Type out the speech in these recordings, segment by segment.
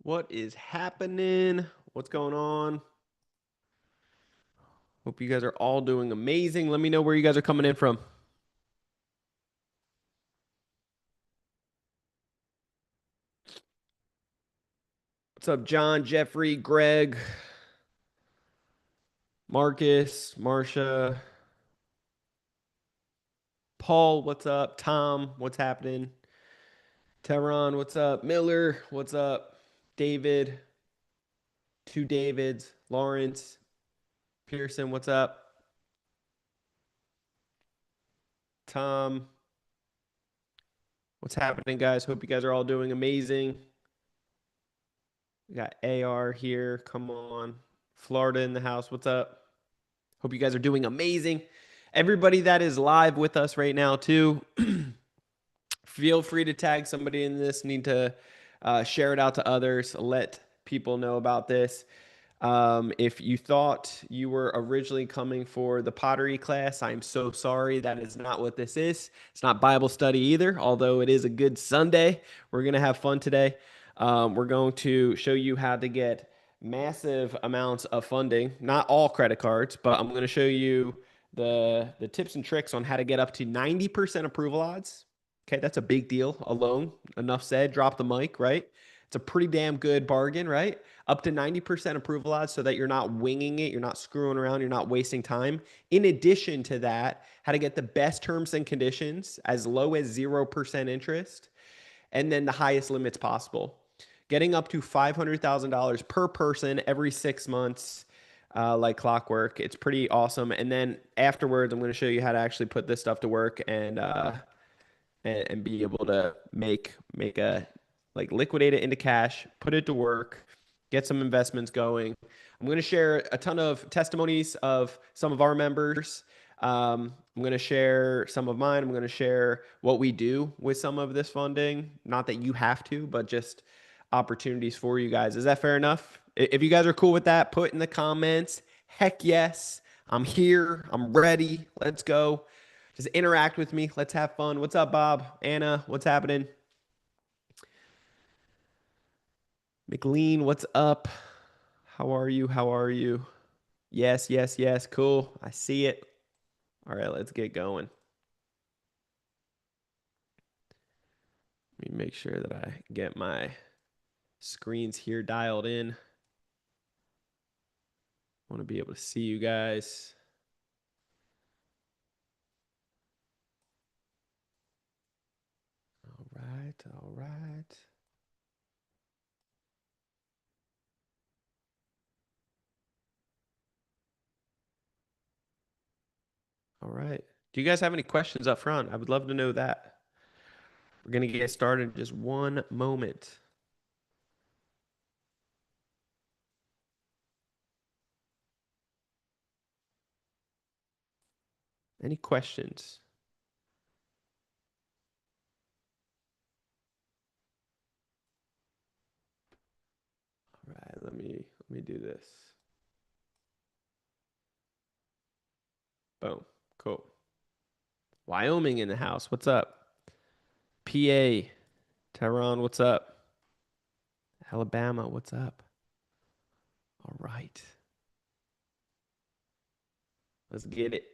What is happening? What's going on? Hope you guys are all doing amazing. Let me know where you guys are coming in from. What's up, John, Jeffrey, Greg, Marcus, Marsha, Paul, what's up? Tom, what's happening? Tehran, what's up? Miller, what's up? David, two Davids, Lawrence, Pearson, what's up? Tom, what's happening, guys? Hope you guys are all doing amazing. We got AR here. Come on. Florida in the house. What's up? Hope you guys are doing amazing. Everybody that is live with us right now, too, feel free to tag somebody in this. Need to share it out to others. Let people know about this. If you thought you were originally coming for the pottery class, I'm so sorry. That is not what this is. It's not Bible study either, although it is a good Sunday. We're going to have fun today. We're going to show you how to get massive amounts of funding, not all credit cards, but I'm going to show you the tips and tricks on how to get up to 90% approval odds. Okay, that's a big deal alone. Enough said. Drop the mic, right? It's a pretty damn good bargain, right? Up to 90% approval odds so that you're not winging it, you're not screwing around, you're not wasting time. In addition to that, how to get the best terms and conditions as low as 0% interest and then the highest limits possible. Getting up to $500,000 per person every 6 months, like clockwork. It's pretty awesome. And then afterwards, I'm going to show you how to actually put this stuff to work and be able to make a like liquidate it into cash, put it to work, get some investments going. I'm going to share a ton of testimonies of some of our members. I'm going to share some of mine. I'm going to share what we do with some of this funding. Not that you have to, but just opportunities for you guys. Is that fair enough? If you guys are cool with that, put in the comments. Heck yes. I'm here. I'm ready. Let's go. Just interact with me. Let's have fun. What's up, Bob? Anna, what's happening? McLean, what's up? How are you? How are you? Yes, yes, yes. Cool. I see it. All right, let's get going. Let me make sure that I get my screens here dialed in. I want to be able to see you guys. All right, all right. All right. Do you guys have any questions up front? I would love to know that. We're going to get started in just one moment. Any questions? All right, let me do this. Boom. Cool. Wyoming in the house. What's up? PA. Tehran, what's up? Alabama, what's up? All right. Let's get it.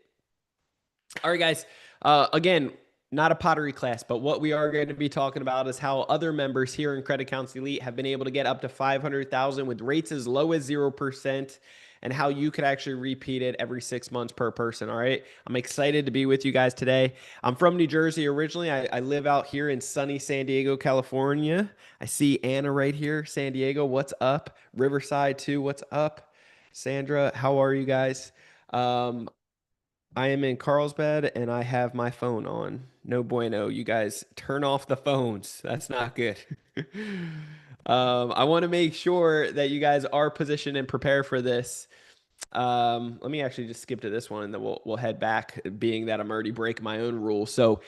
All right, guys. Again, not a pottery class, but what we are going to be talking about is how other members here in Credit Council Elite have been able to get up to 500,000 with rates as low as 0%, and how you could actually repeat it every 6 months per person. All right. I'm excited to be with you guys today. I'm from New Jersey originally. I live out here in sunny San Diego, California. I see Anna right here, San Diego. What's up? Riverside too. What's up? Sandra, how are you guys? Um, I am in Carlsbad and I have my phone on. No bueno. You guys turn off the phones. That's not good. I want to make sure that you guys are positioned and prepare for this. Let me actually just skip to this one and then we'll head back, being that I'm already breaking my own rule. So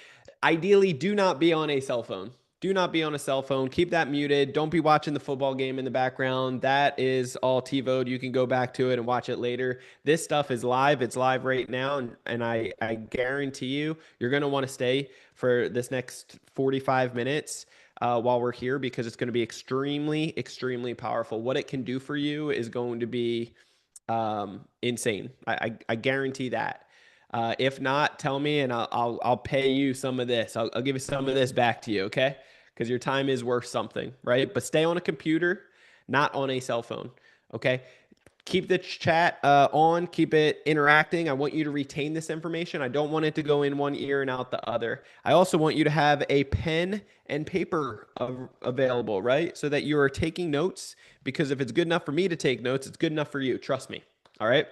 ideally, do not be on a cell phone. Do not be on a cell phone. Keep that muted. Don't be watching the football game in the background. That is all TiVoed. You can go back to it and watch it later. This stuff is live. It's live right now. And I guarantee you, you're going to want to stay for this next 45 minutes. while we're here because it's going to be extremely, extremely powerful. What it can do for you is going to be insane. I guarantee that. If not, tell me and I'll pay you some of this. I'll give you some of this back to you, okay? Because your time is worth something, right? But stay on a computer, not on a cell phone, okay? Keep the chat on, keep it interacting. I want you to retain this information. I don't want it to go in one ear and out the other. I also want you to have a pen and paper available, right? So that you are taking notes, because if it's good enough for me to take notes, it's good enough for you. Trust me. All right.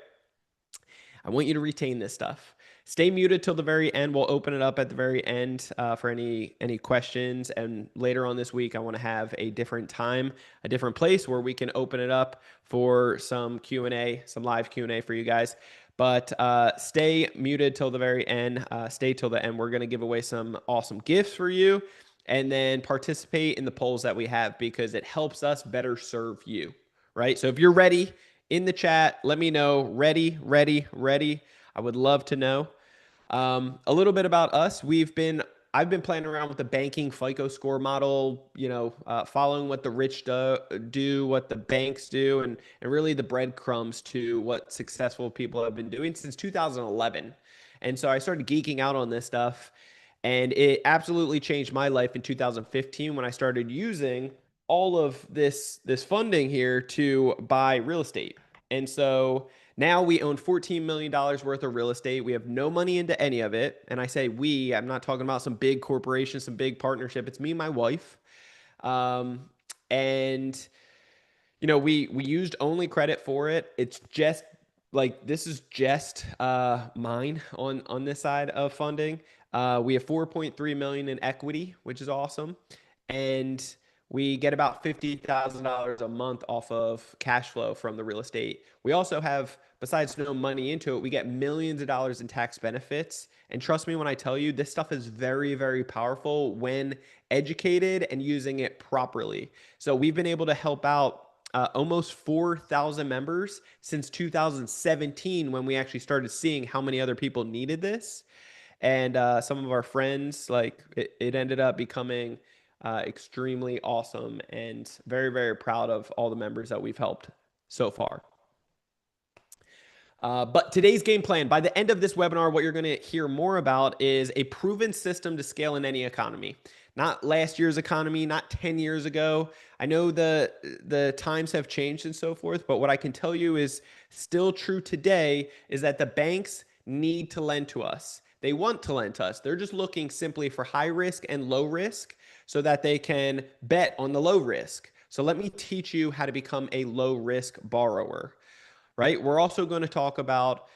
I want you to retain this stuff. Stay muted till the very end. We'll open it up at the very end for any questions. And later on this week, I want to have a different time, a different place where we can open it up for some Q&A, some live Q&A for you guys. But stay muted till the very end. Stay till the end. We're going to give away some awesome gifts for you. And then participate in the polls that we have, because it helps us better serve you, right? So if you're ready, in the chat, let me know. Ready, ready, ready. I would love to know. A little bit about us. I've been playing around with the banking FICO score model, following what the rich do, what the banks do, and really the breadcrumbs to what successful people have been doing since 2011. And so I started geeking out on this stuff, and it absolutely changed my life in 2015 when I started using all of this funding here to buy real estate. And so now we own $14 million worth of real estate. We have no money into any of it. And I say we, I'm not talking about some big corporation, some big partnership. It's me and my wife. Um, and we used only credit for it. It's just like, this is just mine on this side of funding. We have 4.3 million in equity, which is awesome. And we get about $50,000 a month off of cash flow from the real estate. We also have, besides no money into it, we get millions of dollars in tax benefits. And trust me when I tell you, this stuff is very, very powerful when educated and using it properly. So we've been able to help out almost 4,000 members since 2017, when we actually started seeing how many other people needed this. And some of our friends, like it ended up becoming extremely awesome, and very, very proud of all the members that we've helped so far. But today's game plan, by the end of this webinar, what you're going to hear more about is a proven system to scale in any economy. Not last year's economy, not 10 years ago. I know the times have changed and so forth, but what I can tell you is still true today is that the banks need to lend to us. They want to lend to us. They're just looking simply for high risk and low risk so that they can bet on the low risk. So let me teach you how to become a low risk borrower, right? We're also going to talk about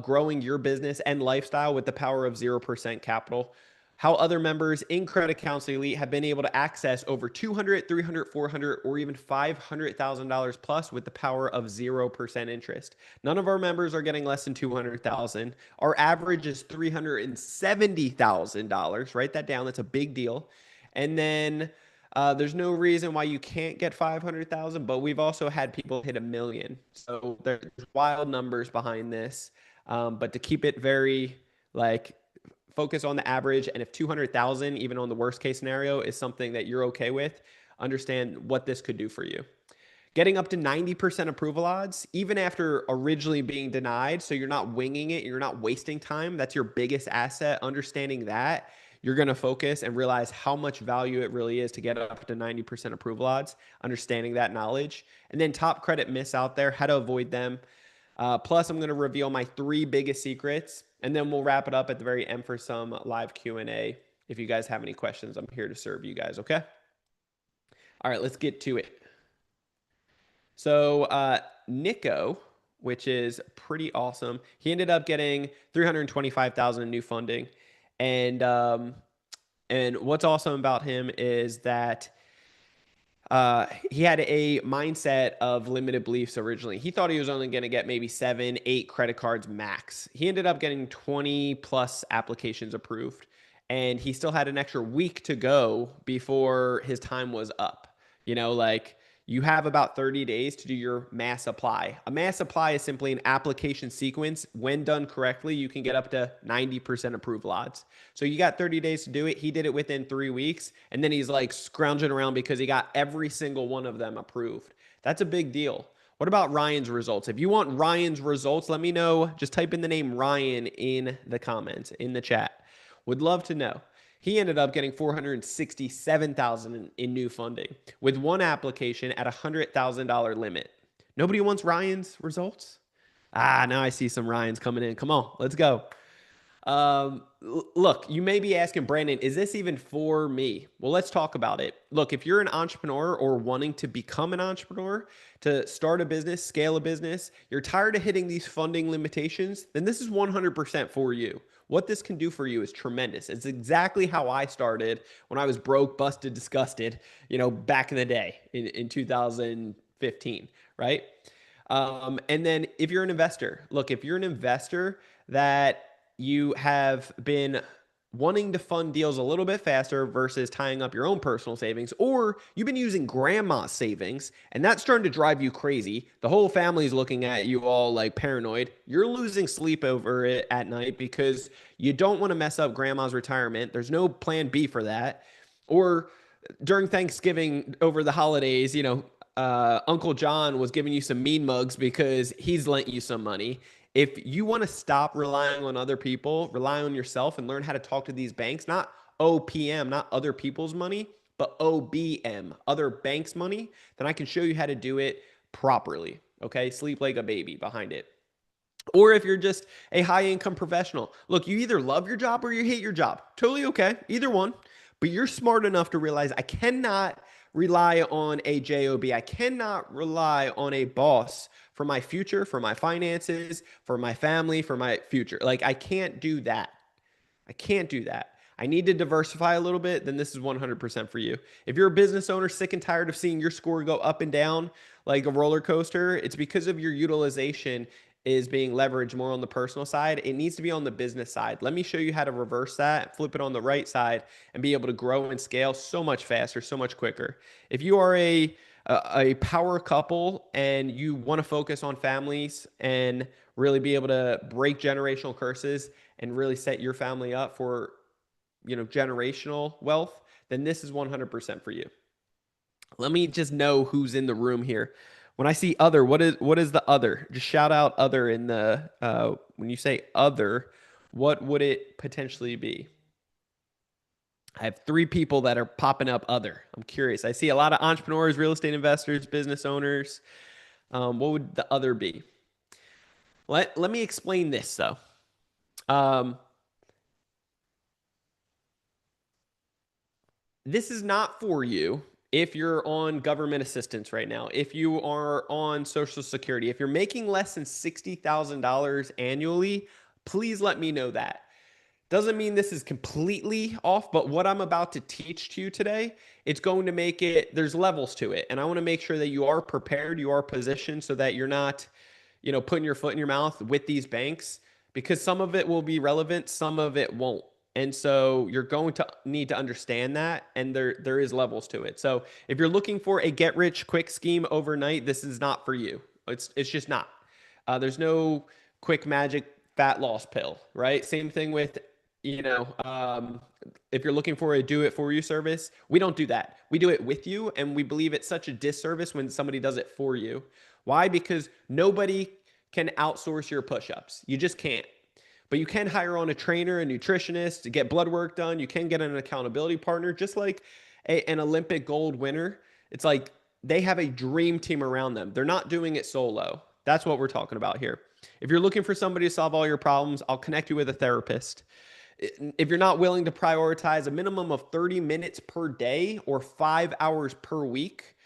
growing your business and lifestyle with the power of 0% capital. How other members in Credit Counseling Elite have been able to access over $200, $300, $400, or even $500,000 plus with the power of 0% interest. None of our members are getting less than $200,000. Our average is $370,000. Write that down. That's a big deal. And then there's no reason why you can't get 500,000, but we've also had people hit 1 million. So there's wild numbers behind this. But to keep it very focus on the average, and if 200,000, even on the worst case scenario, is something that you're okay with, understand what this could do for you. Getting up to 90% approval odds, even after originally being denied, so you're not winging it, you're not wasting time. That's your biggest asset. Understanding that, you're going to focus and realize how much value it really is to get up to 90% approval odds, understanding that knowledge. And then top credit myths out there, how to avoid them. Plus, I'm going to reveal my 3 biggest secrets, and then we'll wrap it up at the very end for some live Q&A. If you guys have any questions, I'm here to serve you guys, okay? All right, let's get to it. So Nico, which is pretty awesome, he ended up getting $325,000 in new funding. And what's awesome about him is that he had a mindset of limited beliefs originally. He thought he was only going to get maybe 7, 8 credit cards max. He ended up getting 20 plus applications approved, and he still had an extra week to go before his time was up. you have about 30 days to do your mass apply. A mass apply is simply an application sequence. When done correctly, you can get up to 90% approval odds. So you got 30 days to do it. He did it within 3 weeks. And then he's like scrounging around because he got every single one of them approved. That's a big deal. What about Ryan's results? If you want Ryan's results, let me know. Just type in the name Ryan in the comments, in the chat. Would love to know. He ended up getting 467,000 in new funding with one application at $100,000 limit. Nobody wants Ryan's results? Ah, now I see some Ryans coming in. Come on, let's go. Look, you may be asking, Brandon, is this even for me? Well, let's talk about it. Look, if you're an entrepreneur or wanting to become an entrepreneur, to start a business, scale a business, you're tired of hitting these funding limitations, then this is 100% for you. What this can do for you is tremendous. It's exactly how I started when I was broke, busted, disgusted, back in the day in 2015, right? And then if you're an investor, look, if you're an investor that you have been wanting to fund deals a little bit faster versus tying up your own personal savings, or you've been using grandma's savings and that's starting to drive you crazy. The whole family's looking at you all like paranoid. You're losing sleep over it at night because you don't want to mess up grandma's retirement. There's no plan B for that. Or during Thanksgiving over the holidays, Uncle John was giving you some mean mugs because he's lent you some money. If you want to stop relying on other people, rely on yourself and learn how to talk to these banks, not OPM, not other people's money, but OBM, other banks' money, then I can show you how to do it properly. Okay. Sleep like a baby behind it. Or if you're just a high income professional, look, you either love your job or you hate your job. Totally okay. Either one. But you're smart enough to realize I cannot rely on a job. I cannot rely on a boss for my future, for my finances, for my family, for my future. Like, I can't do that. I can't do that. I need to diversify a little bit, then this is 100% for you. If you're a business owner sick and tired of seeing your score go up and down like a roller coaster, it's because of your utilization is being leveraged more on the personal side. It needs to be on the business side. Let me show you how to reverse that, flip it on the right side, and be able to grow and scale so much faster, so much quicker. If you are a power couple and you want to focus on families and really be able to break generational curses and really set your family up for generational wealth, then this is 100% for you. Let me just know who's in the room here. When I see other, what is the other? Just shout out other in the when you say other, what would it potentially be? I have 3 people that are popping up other. I'm curious. I see a lot of entrepreneurs, real estate investors, business owners. What would the other be? Let me explain this though. This is not for you if you're on government assistance right now, if you are on Social Security, if you're making less than $60,000 annually, please let me know that. Doesn't mean this is completely off, but what I'm about to teach to you today, it's going to make it, there's levels to it. And I want to make sure that you are prepared, you are positioned so that you're not, putting your foot in your mouth with these banks, because some of it will be relevant, some of it won't. And so you're going to need to understand that, and there is levels to it. So if you're looking for a get rich quick scheme overnight, this is not for you. It's just not. There's no quick magic fat loss pill, right? Same thing with if you're looking for a do it for you service, we don't do that. We do it with you, and we believe it's such a disservice when somebody does it for you. Why? Because nobody can outsource your push-ups. You just can't. But you can hire on a trainer, a nutritionist to get blood work done. You can get an accountability partner, just like an Olympic gold winner. It's like they have a dream team around them. They're not doing it solo. That's what we're talking about here. If you're looking for somebody to solve all your problems, I'll connect you with a therapist. If you're not willing to prioritize a minimum of 30 minutes per day or 5 hours per week,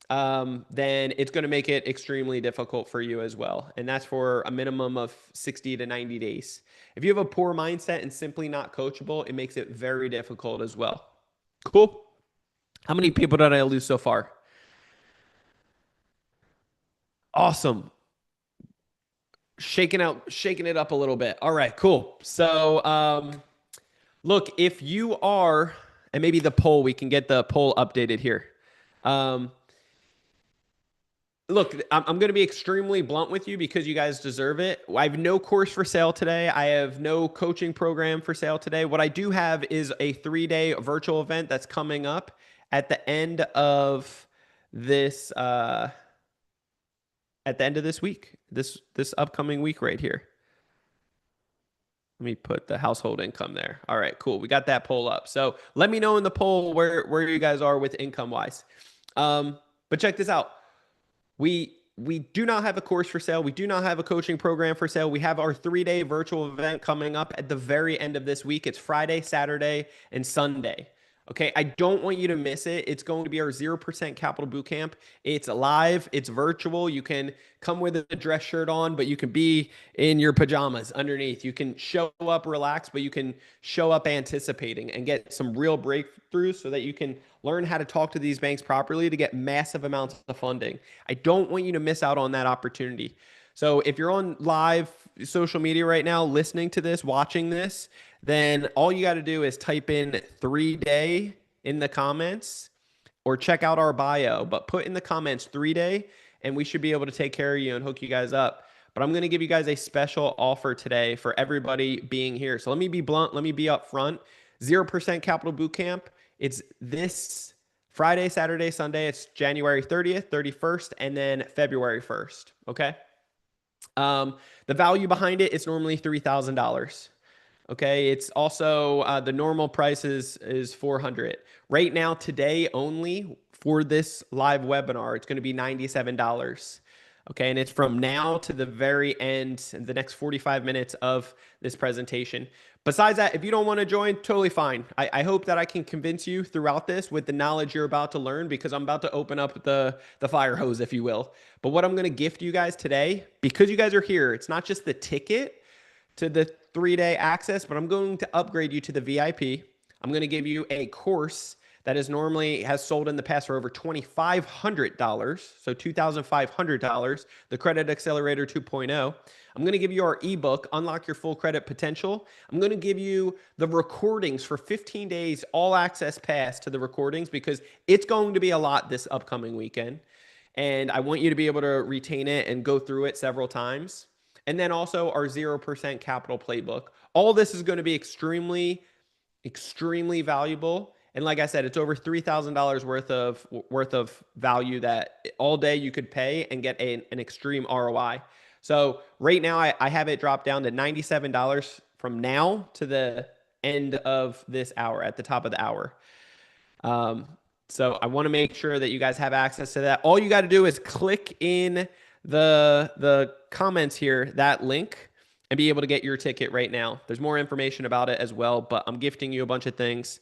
then it's going to make it extremely difficult for you as well. And that's for a minimum of 60 to 90 days. If you have a poor mindset and simply not coachable, it makes it very difficult as well. Cool. How many people did I lose so far? Awesome. Shaking it up a little bit. All right, cool. So, look, if you are, and maybe the poll, we can get the poll updated here. Um, Look, I'm going to be extremely blunt with you because you guys deserve it. I have no course for sale today. I have no coaching program for sale today. What I do have is a 3-day virtual event that's coming up at the end of this week. This upcoming week right here. Let me put the household income there. All right, cool. We got that poll up. So let me know in the poll where you guys are with income wise. But check this out. We do not have a course for sale. We do not have a coaching program for sale. We have our 3-day virtual event coming up at the very end of this week. It's Friday, Saturday, and Sunday. Okay, I don't want you to miss it. It's going to be our 0% capital bootcamp. It's live, it's virtual. You can come with a dress shirt on, but you can be in your pajamas underneath. You can show up relaxed, but you can show up anticipating and get some real breakthroughs so that you can learn how to talk to these banks properly to get massive amounts of funding. I don't want you to miss out on that opportunity. So if you're on live social media right now, listening to this, watching this, then all you got to do is type in 3-day in the comments or check out our bio, but put in the comments 3-day and we should be able to take care of you and hook you guys up. But I'm going to give you guys a special offer today for everybody being here. So let me be blunt. Let me be upfront. 0% capital bootcamp. It's this Friday, Saturday, Sunday. It's January 30th, 31st, and then February 1st. Okay. The value behind it is normally $3,000. Okay, it's also the normal price is $400. Right now, today only for this live webinar, it's going to be $97. Okay, and it's from now to the very end, the next 45 minutes of this presentation. Besides that, if you don't want to join, totally fine. I hope that I can convince you throughout this with the knowledge you're about to learn, because I'm about to open up the fire hose, if you will. But what I'm going to gift you guys today, because you guys are here, it's not just the ticket to the 3-day access, but I'm going to upgrade you to the VIP. I'm going to give you a course that is normally has sold in the past for over $2,500, so $2,500, the Credit Accelerator 2.0. I'm going to give you our ebook, Unlock Your Full Credit Potential. I'm going to give you the recordings for 15 days, all access pass to the recordings, because it's going to be a lot this upcoming weekend. And I want you to be able to retain it and go through it several times. And then also our 0% capital playbook. All this is going to be extremely, extremely valuable. And like I said, it's over $3,000 worth of value that all day you could pay and get an extreme ROI. So right now I have it dropped down to $97 from now to the end of this hour, at the top of the hour. So I want to make sure that you guys have access to that. All you got to do is click in the comments here, that link, and be able to get your ticket right now. There's more information about it as well, but I'm gifting you a bunch of things.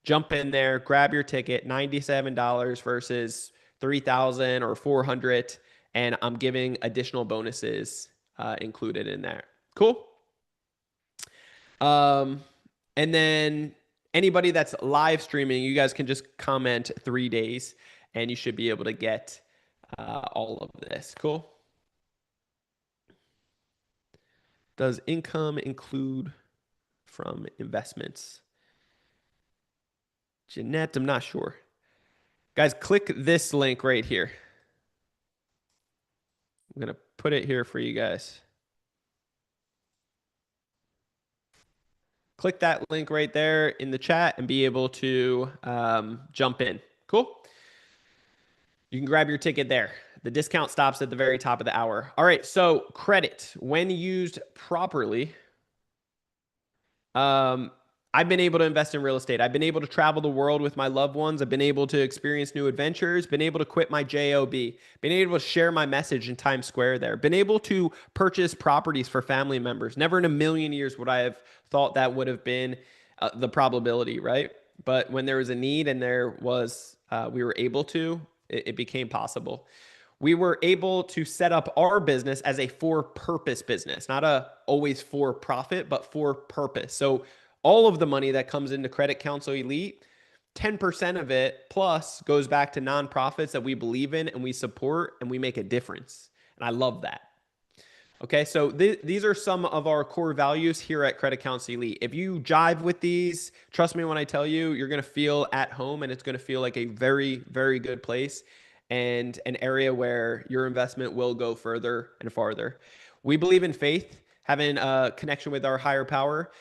Jump in there, grab your ticket, $97 versus $3,000 or $400, and I'm giving additional bonuses included in there. Cool. And then anybody that's live streaming, you guys can just comment 3 days, and you should be able to get all of this. Cool. Does income include from investments? Jeanette, I'm not sure. Guys, click this link right here. I'm going to put it here for you guys. Click that link right there in the chat and be able to jump in. Cool. You can grab your ticket there. The discount stops at the very top of the hour. All right, so credit, when used properly, I've been able to invest in real estate. I've been able to travel the world with my loved ones. I've been able to experience new adventures, been able to quit my job, been able to share my message in Times Square there, been able to purchase properties for family members. Never in a million years would I have thought that would have been the probability, right? But when there was a need and there was, we were able to, it became possible. We were able to set up our business as a for-purpose business, not a always for profit, but for purpose. So all of the money that comes into Credit Counsel Elite, 10% of it plus goes back to nonprofits that we believe in and we support and we make a difference. And I love that. Okay, so these are some of our core values here at Credit Counsel Elite. If you jive with these, trust me when I tell you, you're going to feel at home and it's going to feel like a very, very good place. and an area where your investment will go further and farther. We believe in faith, having a connection with our higher power.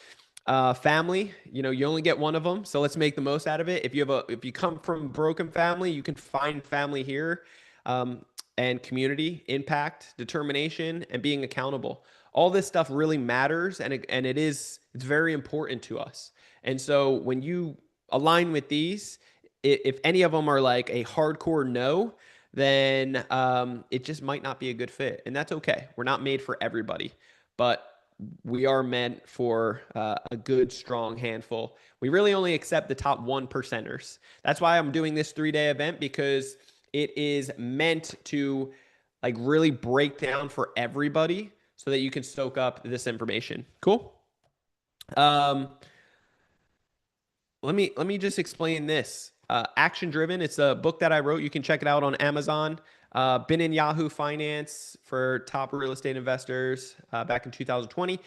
Family, you only get one of them, so let's make the most out of it. If you come from a broken family, you can find family here, um, and community, impact, determination, and being accountable. All this stuff really matters, it's very important to us. And so when you align with these, if any of them are like a hardcore no, then it just might not be a good fit, and that's okay. We're not made for everybody, but we are meant for a good, strong handful. We really only accept the top 1%ers. That's why I'm doing this 3-day event, because it is meant to like really break down for everybody so that you can soak up this information. Cool. Um, let me just explain this. Action Driven. It's a book that I wrote. You can check it out on Amazon. Been in Yahoo Finance for top real estate investors back in 2020,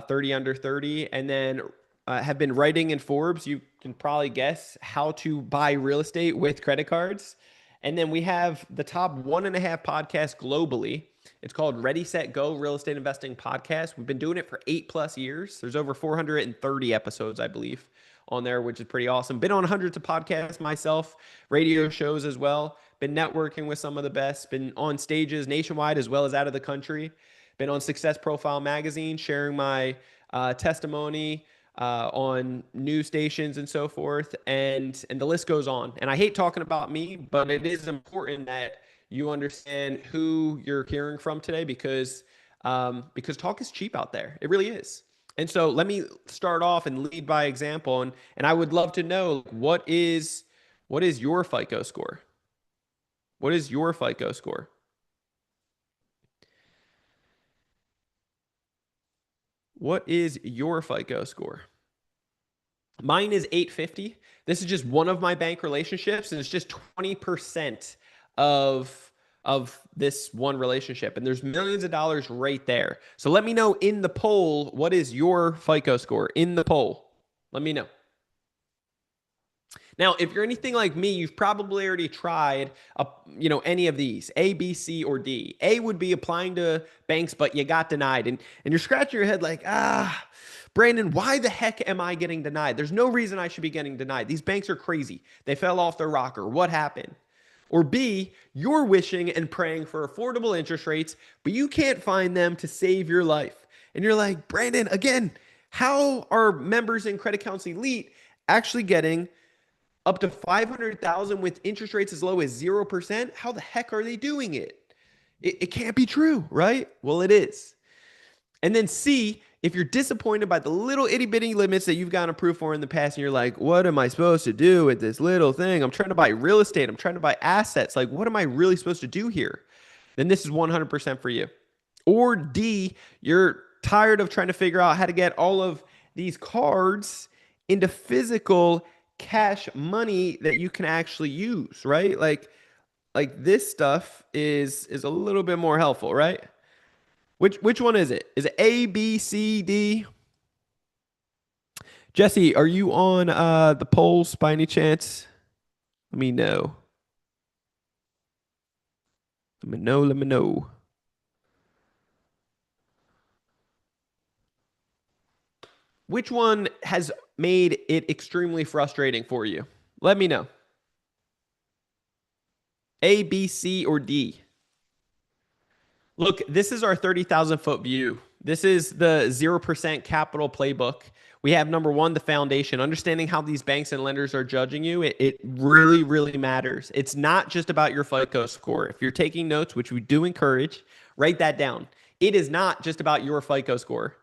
30 under 30, and then have been writing in Forbes. You can probably guess how to buy real estate with credit cards. And then we have the top 1.5 podcast globally. It's called Ready, Set, Go Real Estate Investing Podcast. We've been doing it for 8+ years. There's over 430 episodes, I believe, on there, which is pretty awesome. Been on hundreds of podcasts myself, radio shows as well. Been networking with some of the best. Been on stages nationwide as well as out of the country. Been on Success Profile Magazine, sharing my testimony on news stations and so forth, and the list goes on. And I hate talking about me, but it is important that you understand who you're hearing from today, because talk is cheap out there. It really is. And so let me start off and lead by example. And I would love to know, what is your FICO score? What is your FICO score? What is your FICO score? Mine is 850. This is just one of my bank relationships, and it's just 20% of this one relationship. And there's millions of dollars right there. So let me know in the poll, what is your FICO score in the poll? Let me know. Now, if you're anything like me, you've probably already tried, any of these, A, B, C, or D. A would be applying to banks, but you got denied. And you're scratching your head like, Brandon, why the heck am I getting denied? There's no reason I should be getting denied. These banks are crazy. They fell off their rocker. What happened? Or B, you're wishing and praying for affordable interest rates, but you can't find them to save your life. And you're like, Brandon, again, how are members in Credit Counsel Elite actually getting up to 500,000 with interest rates as low as 0%? How the heck are they doing it? It can't be true, right? Well, it is. And then C, if you're disappointed by the little itty bitty limits that you've gotten approved for in the past, and you're like, what am I supposed to do with this little thing? I'm trying to buy real estate. I'm trying to buy assets. Like, what am I really supposed to do here? Then this is 100% for you. Or D, you're tired of trying to figure out how to get all of these cards into physical cash money that you can actually use, right? Like this stuff is a little bit more helpful, right? Which one is it? Is it A, B, C, D? Jesse, are you on the polls by any chance? Let me know. Let me know. Let me know. Which one has made it extremely frustrating for you? Let me know. A, B, C, or D? Look, this is our 30,000 foot view. This is the 0% capital playbook. We have number one, the foundation, understanding how these banks and lenders are judging you. It really, really matters. It's not just about your FICO score. If you're taking notes, which we do encourage, write that down. It is not just about your FICO score.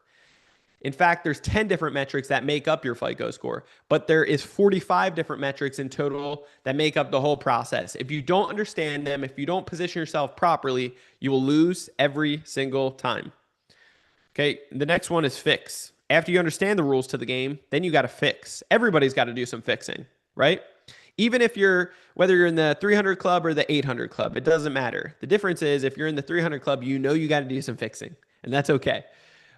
In fact, there's 10 different metrics that make up your FICO score, but there is 45 different metrics in total that make up the whole process. If you don't understand them, if you don't position yourself properly, you will lose every single time. Okay, the next one is fix. After you understand the rules to the game, then you got to fix. Everybody's got to do some fixing, right? Even if whether you're in the 300 club or the 800 club, it doesn't matter. The difference is, if you're in the 300 club, you got to do some fixing, and that's okay.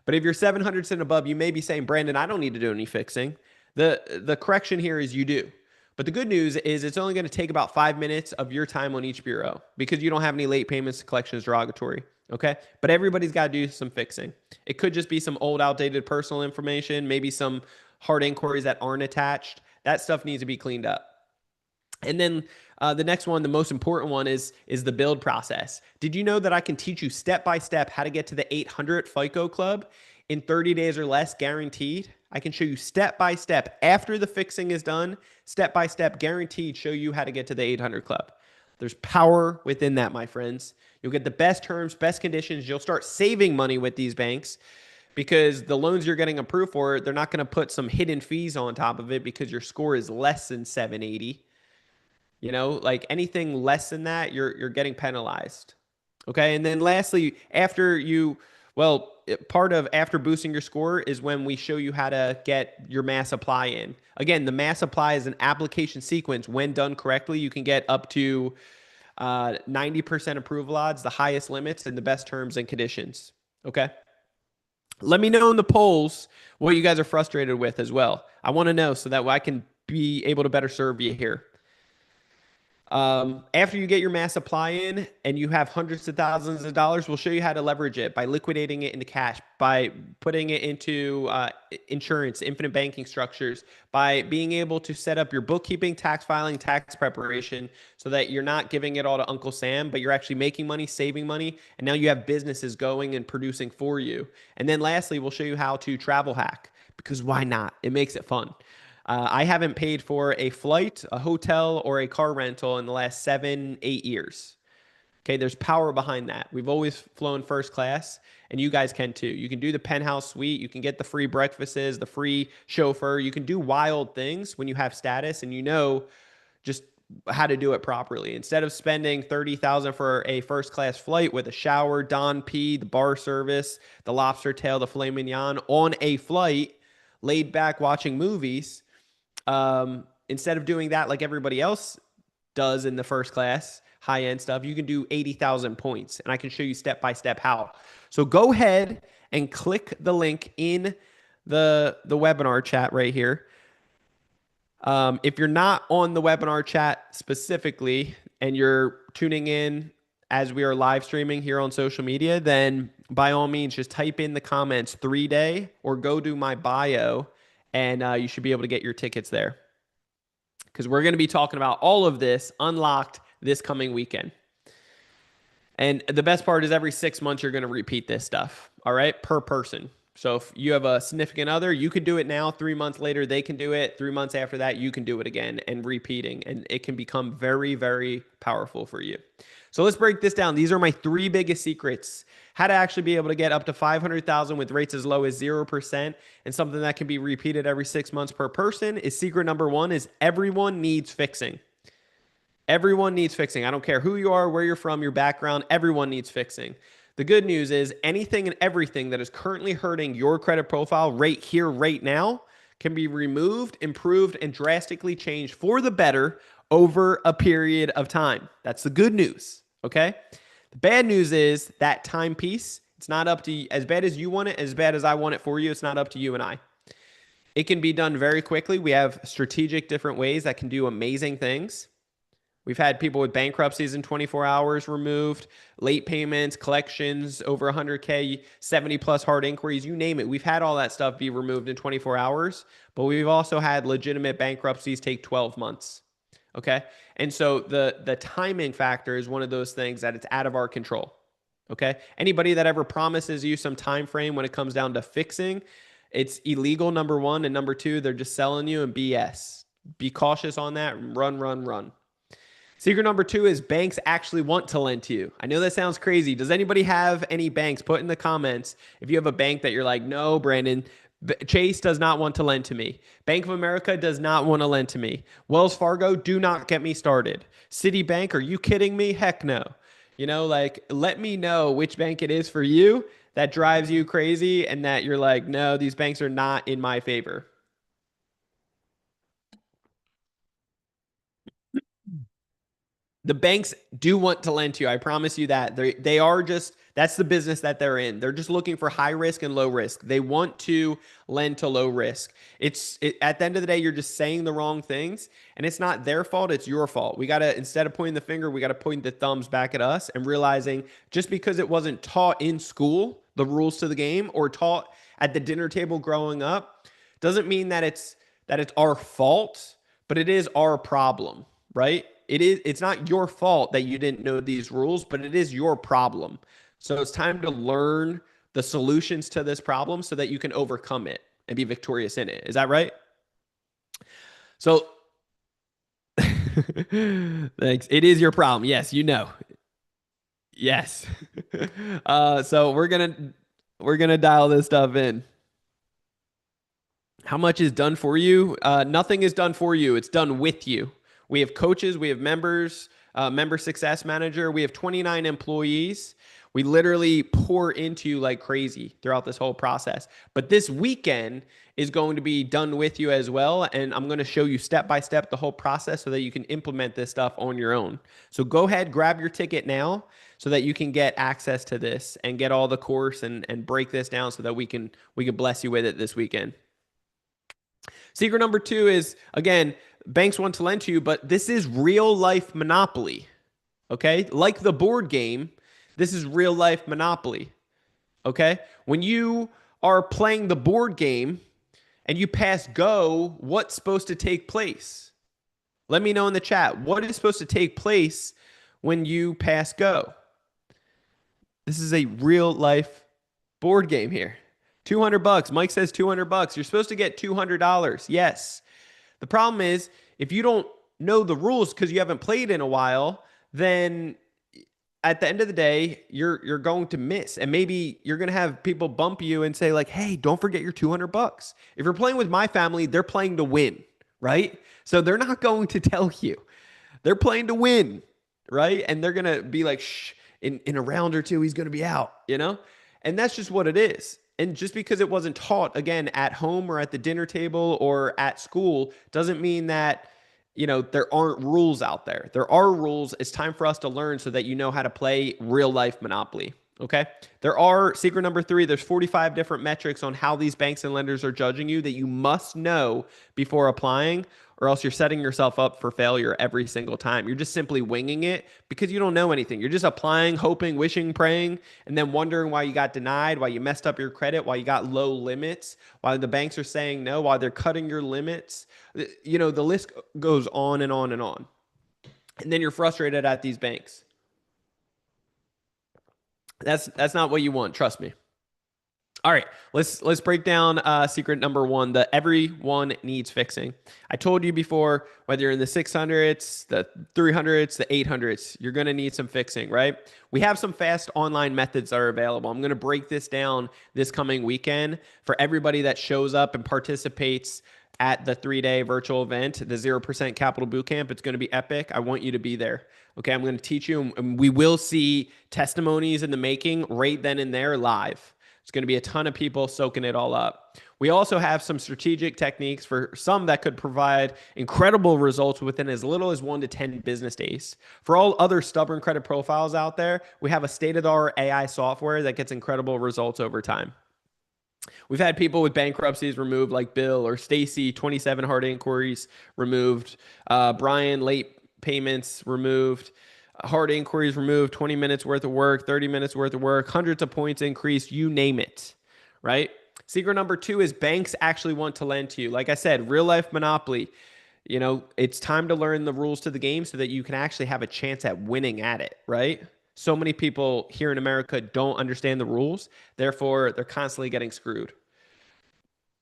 But if you're 700 and above, you may be saying, Brandon, I don't need to do any fixing. The correction here is you do. But the good news is it's only going to take about 5 minutes of your time on each bureau because you don't have any late payments. Collection is derogatory. Okay. But everybody's got to do some fixing. It could just be some old, outdated personal information, maybe some hard inquiries that aren't attached. That stuff needs to be cleaned up. And then the next one, the most important one, is the build process. Did you know that I can teach you step by step how to get to the 800 FICO Club in 30 days or less, guaranteed? I can show you step by step after the fixing is done, step by step, guaranteed, show you how to get to the 800 Club. There's power within that, my friends. You'll get the best terms, best conditions. You'll start saving money with these banks because the loans you're getting approved for, they're not going to put some hidden fees on top of it because your score is less than 780. You know, like anything less than that, you're getting penalized. Okay. And then lastly, after you, well, part of after boosting your score is when we show you how to get your mass apply in. Again, the mass apply is an application sequence. When done correctly, you can get up to 90% approval odds, the highest limits, and the best terms and conditions. Okay. Let me know in the polls what you guys are frustrated with as well. I want to know so that I can be able to better serve you here. After you get your mass supply in and you have hundreds of thousands of dollars, we'll show you how to leverage it by liquidating it into cash, by putting it into insurance, infinite banking structures, by being able to set up your bookkeeping, tax filing, tax preparation so that you're not giving it all to Uncle Sam, but you're actually making money, saving money, and now you have businesses going and producing for you. And then lastly, we'll show you how to travel hack because why not? It makes it fun. I haven't paid for a flight, a hotel, or a car rental in the last 7, 8 years. Okay, there's power behind that. We've always flown first class, and you guys can too. You can do the penthouse suite. You can get the free breakfasts, the free chauffeur. You can do wild things when you have status and you know just how to do it properly. Instead of spending $30,000 for a first class flight with a shower, Don P, the bar service, the lobster tail, the filet mignon on a flight, laid back watching movies. Instead of doing that like everybody else does in the first class, high end stuff, you can do 80,000 points. And I can show you step by step how. So go ahead and click the link in the webinar chat right here. If you're not on the webinar chat specifically and you're tuning in as we are live streaming here on social media, then by all means, just type in the comments 3-day or go to my bio and you should be able to get your tickets there. Because we're going to be talking about all of this unlocked this coming weekend. And the best part is every 6 months, you're going to repeat this stuff, all right, per person. So if you have a significant other, you can do it now. 3 months later, they can do it. 3 months after that, you can do it again and repeating. And it can become very, very powerful for you. So let's break this down. These are my 3 biggest secrets. How to actually be able to get up to 500,000 with rates as low as 0% and something that can be repeated every 6 months per person is secret number 1 is everyone needs fixing. Everyone needs fixing. I don't care who you are, where you're from, your background, everyone needs fixing. The good news is anything and everything that is currently hurting your credit profile right here, right now, can be removed, improved, and drastically changed for the better over a period of time. That's the good news, okay? The bad news is that time piece, it's not up to you. As bad as you want it, as bad as I want it for you, it's not up to you and I. It can be done very quickly. We have strategic different ways that can do amazing things. We've had people with bankruptcies in 24 hours removed, late payments, collections over 100K, 70 plus hard inquiries, you name it. We've had all that stuff be removed in 24 hours, but we've also had legitimate bankruptcies take 12 months. Okay. And so the timing factor is one of those things that it's out of our control. Okay. Anybody that ever promises you some time frame when it comes down to fixing, it's illegal, number 1. And number 2, they're just selling you and BS. Be cautious on that. Run, run, run. Secret number 2 is banks actually want to lend to you. I know that sounds crazy. Does anybody have any banks? Put in the comments if you have a bank that you're like, no, Brandon, Chase does not want to lend to me. Bank of America does not want to lend to me. Wells Fargo, do not get me started. Citibank, are you kidding me? Heck no. You know, like, let me know which bank it is for you that drives you crazy and that you're like, no, these banks are not in my favor. The banks do want to lend to you. I promise you that. They are just, that's the business that they're in. They're just looking for high risk and low risk. They want to lend to low risk. At the end of the day, you're just saying the wrong things, and it's not their fault, it's your fault. We got to, instead of pointing the finger, we got to point the thumbs back at us and realizing just because it wasn't taught in school, the rules to the game, or taught at the dinner table growing up, doesn't mean that it's our fault, but it is our problem, right? It's not your fault that you didn't know these rules, but it is your problem. So it's time to learn the solutions to this problem so that you can overcome it and be victorious in it. Is that right? So thanks. It is your problem. Yes, you know. Yes. So we're gonna dial this stuff in. How much is done for you? Nothing is done for you. It's done with you. We have coaches, we have members, member success manager. We have 29 employees. We literally pour into you like crazy throughout this whole process. But this weekend is going to be done with you as well. And I'm going to show you step by step the whole process so that you can implement this stuff on your own. So go ahead, grab your ticket now so that you can get access to this and get all the course and break this down so that we can bless you with it this weekend. Secret number 2 is, again, banks want to lend to you, but this is real life Monopoly. Okay? Like the board game, this is real life Monopoly. Okay? When you are playing the board game and you pass go, what's supposed to take place? Let me know in the chat. What is supposed to take place when you pass go? This is a real life board game here. $200. Mike says $200. You're supposed to get $200. Yes. The problem is if you don't know the rules because you haven't played in a while, then at the end of the day, you're going to miss. And maybe you're going to have people bump you and say like, "Hey, don't forget your $200." If you're playing with my family, they're playing to win, right? So they're not going to tell you. They're playing to win, right? And they're going to be like, "Shh, in a round or two he's going to be out," you know? And that's just what it is. And just because it wasn't taught, again, at home or at the dinner table or at school, doesn't mean that, there aren't rules out there. There are rules. It's time for us to learn so that you know how to play real life Monopoly. Okay. Secret number 3, there's 45 different metrics on how these banks and lenders are judging you that you must know before applying, or else you're setting yourself up for failure every single time. You're just simply winging it because you don't know anything. You're just applying, hoping, wishing, praying, and then wondering why you got denied, why you messed up your credit, why you got low limits, why the banks are saying no, why they're cutting your limits. The list goes on and on and on. And then you're frustrated at these banks. That's not what you want. Trust me. All right, let's break down secret number 1, that everyone needs fixing. I told you before, whether you're in the 600s, the 300s, the 800s, you're going to need some fixing, right? We have some fast online methods that are available. I'm going to break this down this coming weekend for everybody that shows up and participates at the 3-day virtual event, the 0% Capital Bootcamp. It's going to be epic. I want you to be there. Okay, I'm going to teach you, and we will see testimonies in the making right then and there live. It's going to be a ton of people soaking it all up. We also have some strategic techniques for some that could provide incredible results within as little as 1 to 10 business days. For all other stubborn credit profiles out there, we have a state-of-the-art AI software that gets incredible results over time. We've had people with bankruptcies removed like Bill or Stacy, 27 hard inquiries removed, Brian, late payments removed, hard inquiries removed, 20 minutes worth of work, 30 minutes worth of work, hundreds of points increased, you name it, right? Secret number 2 is banks actually want to lend to you. Like I said, real life Monopoly. It's time to learn the rules to the game so that you can actually have a chance at winning at it, right? So many people here in America don't understand the rules. Therefore, they're constantly getting screwed.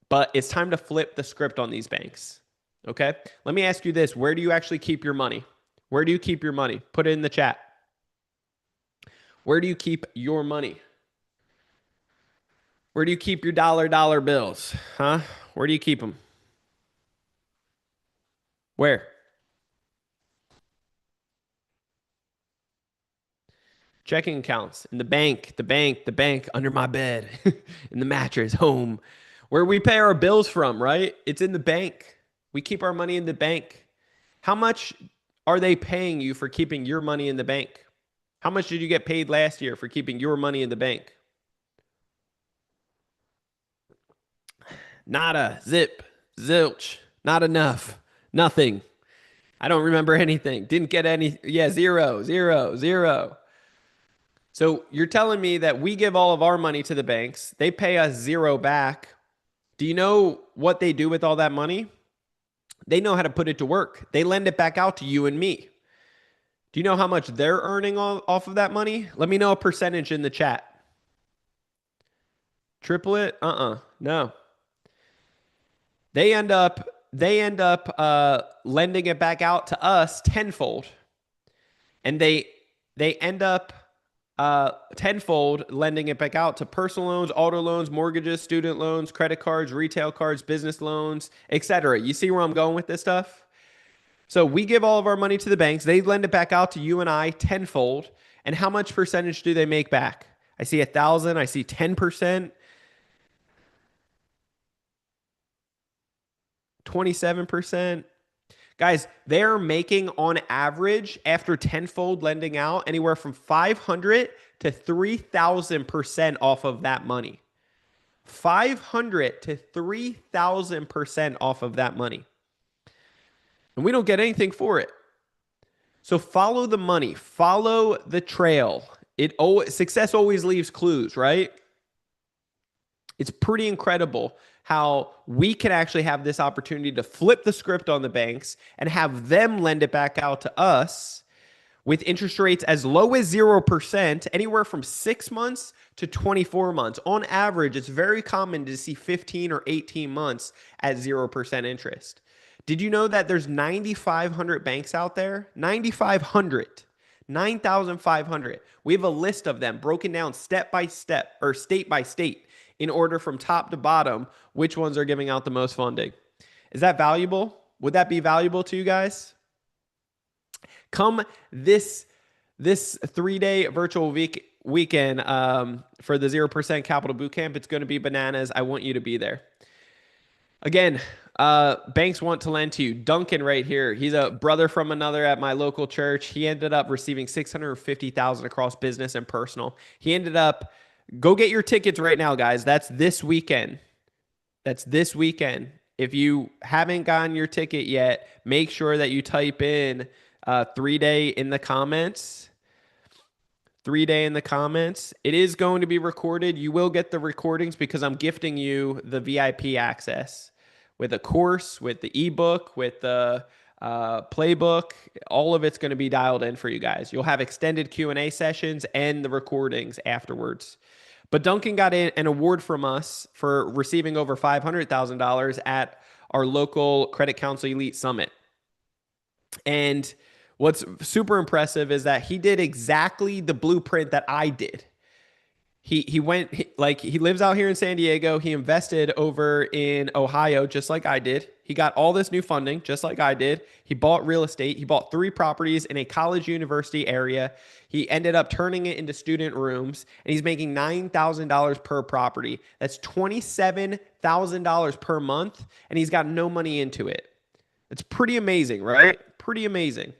But it's time to flip the script on these banks, okay? Let me ask you this. Where do you actually keep your money? Where do you keep your money? Put it in the chat. Where do you keep your money? Where do you keep your dollar bills? Huh? Where do you keep them? Where? Checking accounts, in the bank, under my bed, in the mattress, home. Where we pay our bills from, right? It's in the bank. We keep our money in the bank. How much are they paying you for keeping your money in the bank? How much did you get paid last year for keeping your money in the bank? Nada, zip, zilch, not enough, nothing. I don't remember anything. Didn't get any. Yeah, zero, zero, zero. So you're telling me that we give all of our money to the banks, they pay us zero back. Do you know what they do with all that money? They know how to put it to work. They lend it back out to you and me. Do you know how much they're earning off of that money? Let me know a percentage in the chat. Triplet? No. They end up lending it back out to us tenfold. And they end up tenfold lending it back out to personal loans, auto loans, mortgages, student loans, credit cards, retail cards, business loans, etc. You see where I'm going with this stuff? So we give all of our money to the banks. They lend it back out to you and I tenfold. And how much percentage do they make back? I see 1,000. I see 10%, 27%. Guys, they're making on average after tenfold lending out anywhere from 500 to 3,000% off of that money. 500 to 3,000% off of that money. And we don't get anything for it. So follow the money, follow the trail. Success always leaves clues, right? It's pretty incredible how we can actually have this opportunity to flip the script on the banks and have them lend it back out to us with interest rates as low as 0%, anywhere from 6 months to 24 months. On average, it's very common to see 15 or 18 months at 0% interest. Did you know that there's 9,500 banks out there? 9,500. 9,500. We have a list of them broken down step by step or state by state in order from top to bottom, which ones are giving out the most funding. Is that valuable? Would that be valuable to you guys? Come this 3-day virtual weekend for the 0% Capital Bootcamp. It's going to be bananas. I want you to be there. Again, banks want to lend to you. Duncan right here. He's a brother from another at my local church. He ended up receiving $650,000 across business and personal. He ended up, go get your tickets right now, guys. That's this weekend. That's this weekend. If you haven't gotten your ticket yet, make sure that you type in 3-day in the comments. 3-day in the comments. It is going to be recorded. You will get the recordings because I'm gifting you the VIP access with a course, with the ebook, with the playbook. All of it's going to be dialed in for you guys. You'll have extended Q&A sessions and the recordings afterwards. But Duncan got an award from us for receiving over $500,000 at our local Credit Council Elite Summit. And what's super impressive is that he did exactly the blueprint that I did. He lives out here in San Diego. He invested over in Ohio, just like I did. He got all this new funding, just like I did. He bought real estate. He bought 3 properties in a college university area. He ended up turning it into student rooms, and he's making $9,000 per property. That's $27,000 per month, and he's got no money into it. It's pretty amazing, right? Pretty amazing.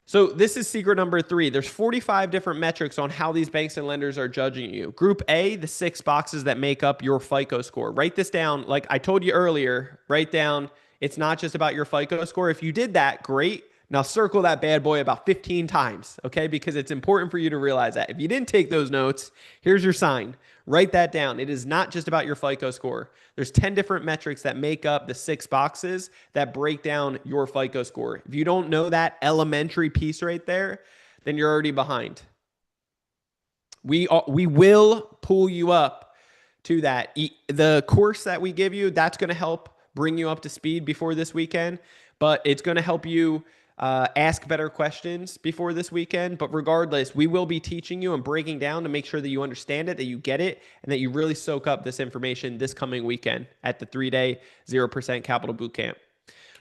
So this is secret number 3. There's 45 different metrics on how these banks and lenders are judging you. Group A, the 6 boxes that make up your FICO score. Write this down. Like I told you earlier, write down, it's not just about your FICO score. If you did that, great. Now circle that bad boy about 15 times, okay? Because it's important for you to realize that. If you didn't take those notes, here's your sign. Write that down. It is not just about your FICO score. There's 10 different metrics that make up the 6 boxes that break down your FICO score. If you don't know that elementary piece right there, then you're already behind. We will pull you up to that. The course that we give you, that's going to help bring you up to speed before this weekend, but it's going to help you ask better questions before this weekend. But regardless, we will be teaching you and breaking down to make sure that you understand it, that you get it, and that you really soak up this information this coming weekend at the 3-day 0% Capital Bootcamp.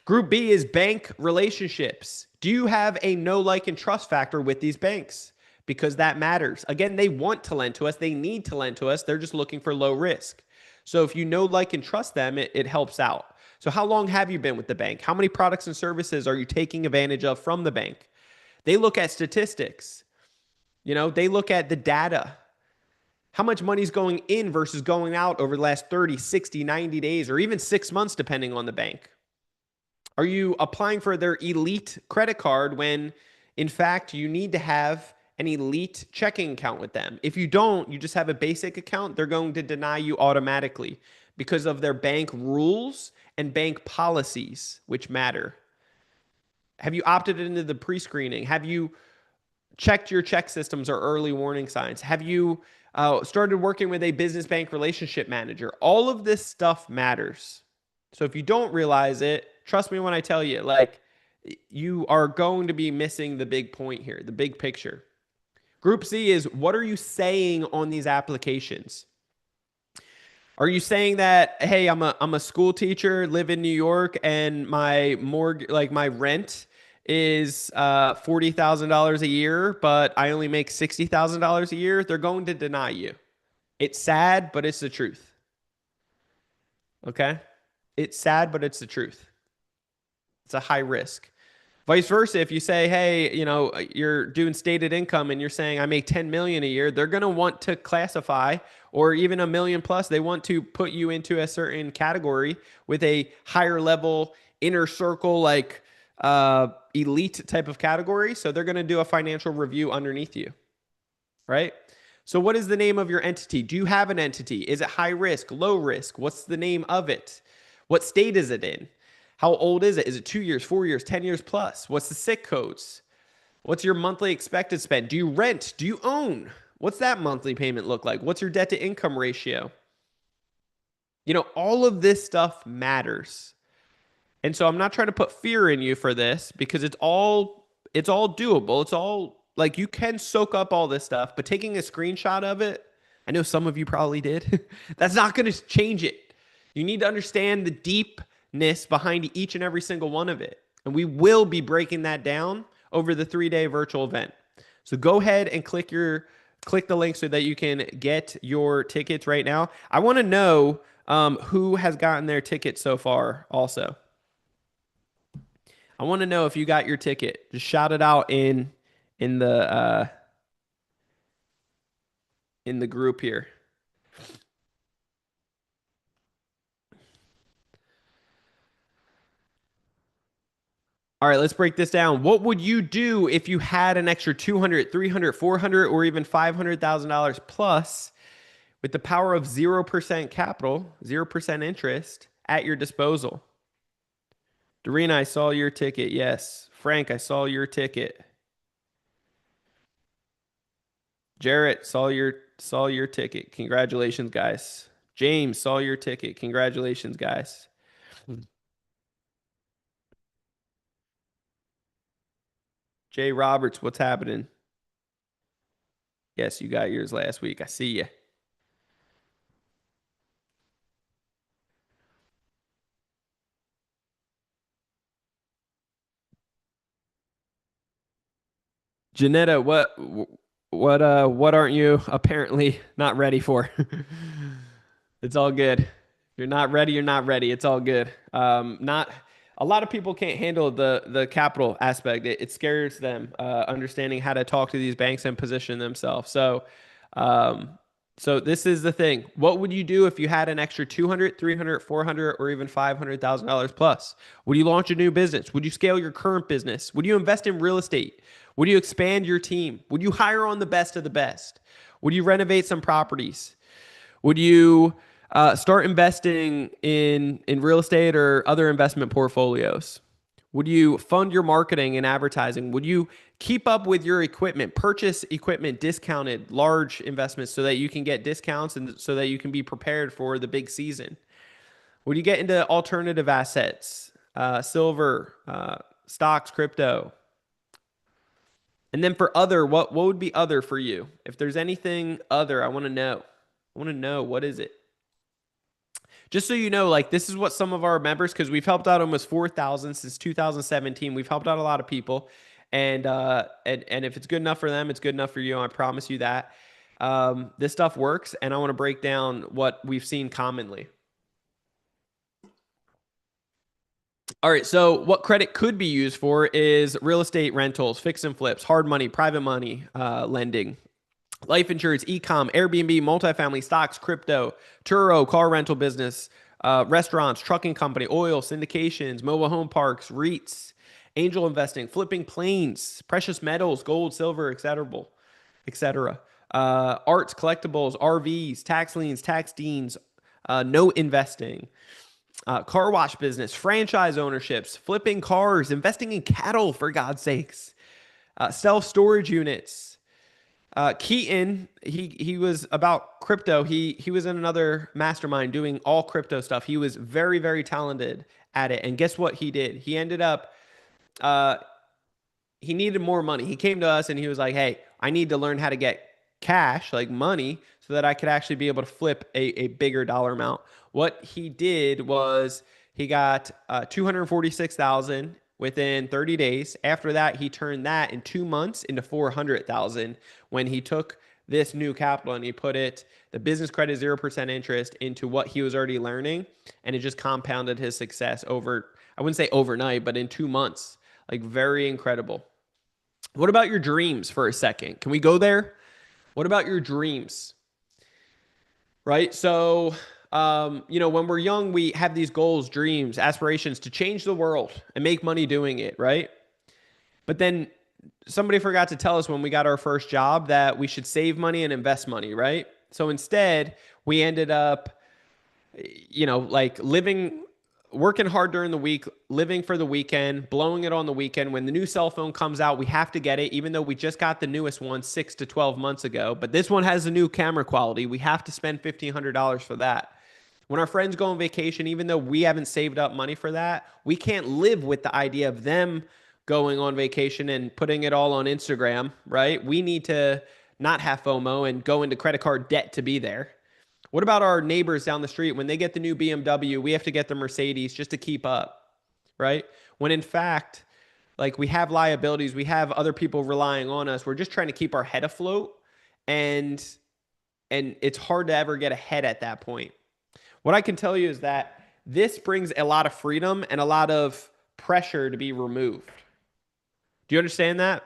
Group B is bank relationships. Do you have a know, like, and trust factor with these banks? Because that matters. Again, they want to lend to us. They need to lend to us. They're just looking for low risk. So if you know, like, and trust them, it helps out. So how long have you been with the bank? How many products and services are you taking advantage of from the bank? They look at statistics. They look at the data. How much money's going in versus going out over the last 30, 60, 90 days, or even 6 months, depending on the bank. Are you applying for their elite credit card when, in fact, you need to have an elite checking account with them? If you don't, you just have a basic account, they're going to deny you automatically because of their bank rules and bank policies, which matter. Have you opted into the pre screening? Have you checked your check systems or early warning signs? Have you started working with a business bank relationship manager? All of this stuff matters. So if you don't realize it, trust me when I tell you, like, you are going to be missing the big point here, the big picture. Group C is, what are you saying on these applications? Are you saying that, hey, I'm a school teacher, live in New York, and my my rent is $40,000 a year, but I only make $60,000 a year? They're going to deny you. It's sad, but it's the truth. Okay? It's sad, but it's the truth. It's a high risk. Vice versa, if you say, hey, you're doing stated income and you're saying I make 10 million a year, they're going to want to classify, or even a million plus, they want to put you into a certain category with a higher level inner circle, like elite type of category. So they're going to do a financial review underneath you, right? So what is the name of your entity? Do you have an entity? Is it high risk, low risk? What's the name of it? What state is it in? How old is it? Is it 2 years, 4 years, 10 years plus? What's the SIC codes? What's your monthly expected spend? Do you rent? Do you own? What's that monthly payment look like? What's your debt to income ratio? All of this stuff matters. And so I'm not trying to put fear in you for this, because it's all doable. It's all like, you can soak up all this stuff, but taking a screenshot of it, I know some of you probably did. That's not going to change it. You need to understand the deepness behind each and every single one of it. And we will be breaking that down over the 3-day virtual event. So go ahead and click the link so that you can get your tickets right now. I want to know who has gotten their ticket so far also. I want to know if you got your ticket. Just shout it out in the group here. All right, let's break this down. What would you do if you had an extra 200, 300, 400, or even $500,000 plus with the power of 0% capital, 0% interest at your disposal? Doreen, I saw your ticket. Yes. Frank, I saw your ticket. Jarrett, saw your ticket. Congratulations, guys. James, saw your ticket. Congratulations, guys. Jay Roberts, what's happening? Yes, you got yours last week. I see you. Janetta, what aren't you apparently not ready for? It's all good. You're not ready, you're not ready. It's all good. Not a lot of people can't handle the capital aspect. It scares them, understanding how to talk to these banks and position themselves. Um, so this is the thing. What would you do if you had an extra 200, 300, 400, or even $500,000 plus? Would you launch a new business? Would you scale your current business? Would you invest in real estate? Would you expand your team? Would you hire on the best of the best? Would you renovate some properties? Would you start investing in real estate or other investment portfolios? Would you fund your marketing and advertising? Would you keep up with your equipment, purchase equipment, discounted, large investments so that you can get discounts and so that you can be prepared for the big season? Would you get into alternative assets, silver, stocks, crypto? And then for other, what would be other for you? If there's anything other, I want to know. I want to know, what is it? Just so you know, like, this is what some of our members, because we've helped out almost 4,000 since 2017. We've helped out a lot of people, and if it's good enough for them, it's good enough for you. I promise you that. This stuff works, and I want to break down what we've seen commonly. All right, so what credit could be used for is real estate rentals, fix and flips, hard money, private money lending, life insurance, e-com, Airbnb, multifamily, stocks, crypto, Turo, car rental business, restaurants, trucking company, oil, syndications, mobile home parks, REITs, angel investing, flipping planes, precious metals, gold, silver, etc. Arts, collectibles, RVs, tax liens, tax deeds, note investing, car wash business, franchise ownerships, flipping cars, investing in cattle, for God's sakes, self storage units. Keaton, he was about crypto. He was in another mastermind doing all crypto stuff. He was very, very talented at it. And guess what he did? He ended up uh, he needed more money. He came to us and he was like, "Hey, I need to learn how to get cash, like money, so that I could actually be able to flip a bigger dollar amount." What he did was he got 246,000 within 30 days. After that, he turned that in 2 months into 400,000 when he took this new capital and he put it, the business credit 0% interest, into what he was already learning, and it just compounded his success over, I wouldn't say overnight, but in 2 months. Like, very incredible. What about your dreams for a second? Can we go there? What about your dreams? Right? So, when we're young, we have these goals, dreams, aspirations to change the world and make money doing it, right? But then somebody forgot to tell us when we got our first job that we should save money and invest money, right? So instead, we ended up, like working hard during the week, living for the weekend, blowing it on the weekend. When the new cell phone comes out, we have to get it, even though we just got the newest one 6 to 12 months ago. But this one has a new camera quality. We have to spend $1,500 for that. When our friends go on vacation, even though we haven't saved up money for that, we can't live with the idea of them going on vacation and putting it all on Instagram, right? We need to not have FOMO and go into credit card debt to be there. What about our neighbors down the street? When they get the new BMW, we have to get the Mercedes just to keep up, right? When in fact, like, we have liabilities, we have other people relying on us. We're just trying to keep our head afloat, and it's hard to ever get ahead at that point. What I can tell you is that this brings a lot of freedom and a lot of pressure to be removed. Do you understand that?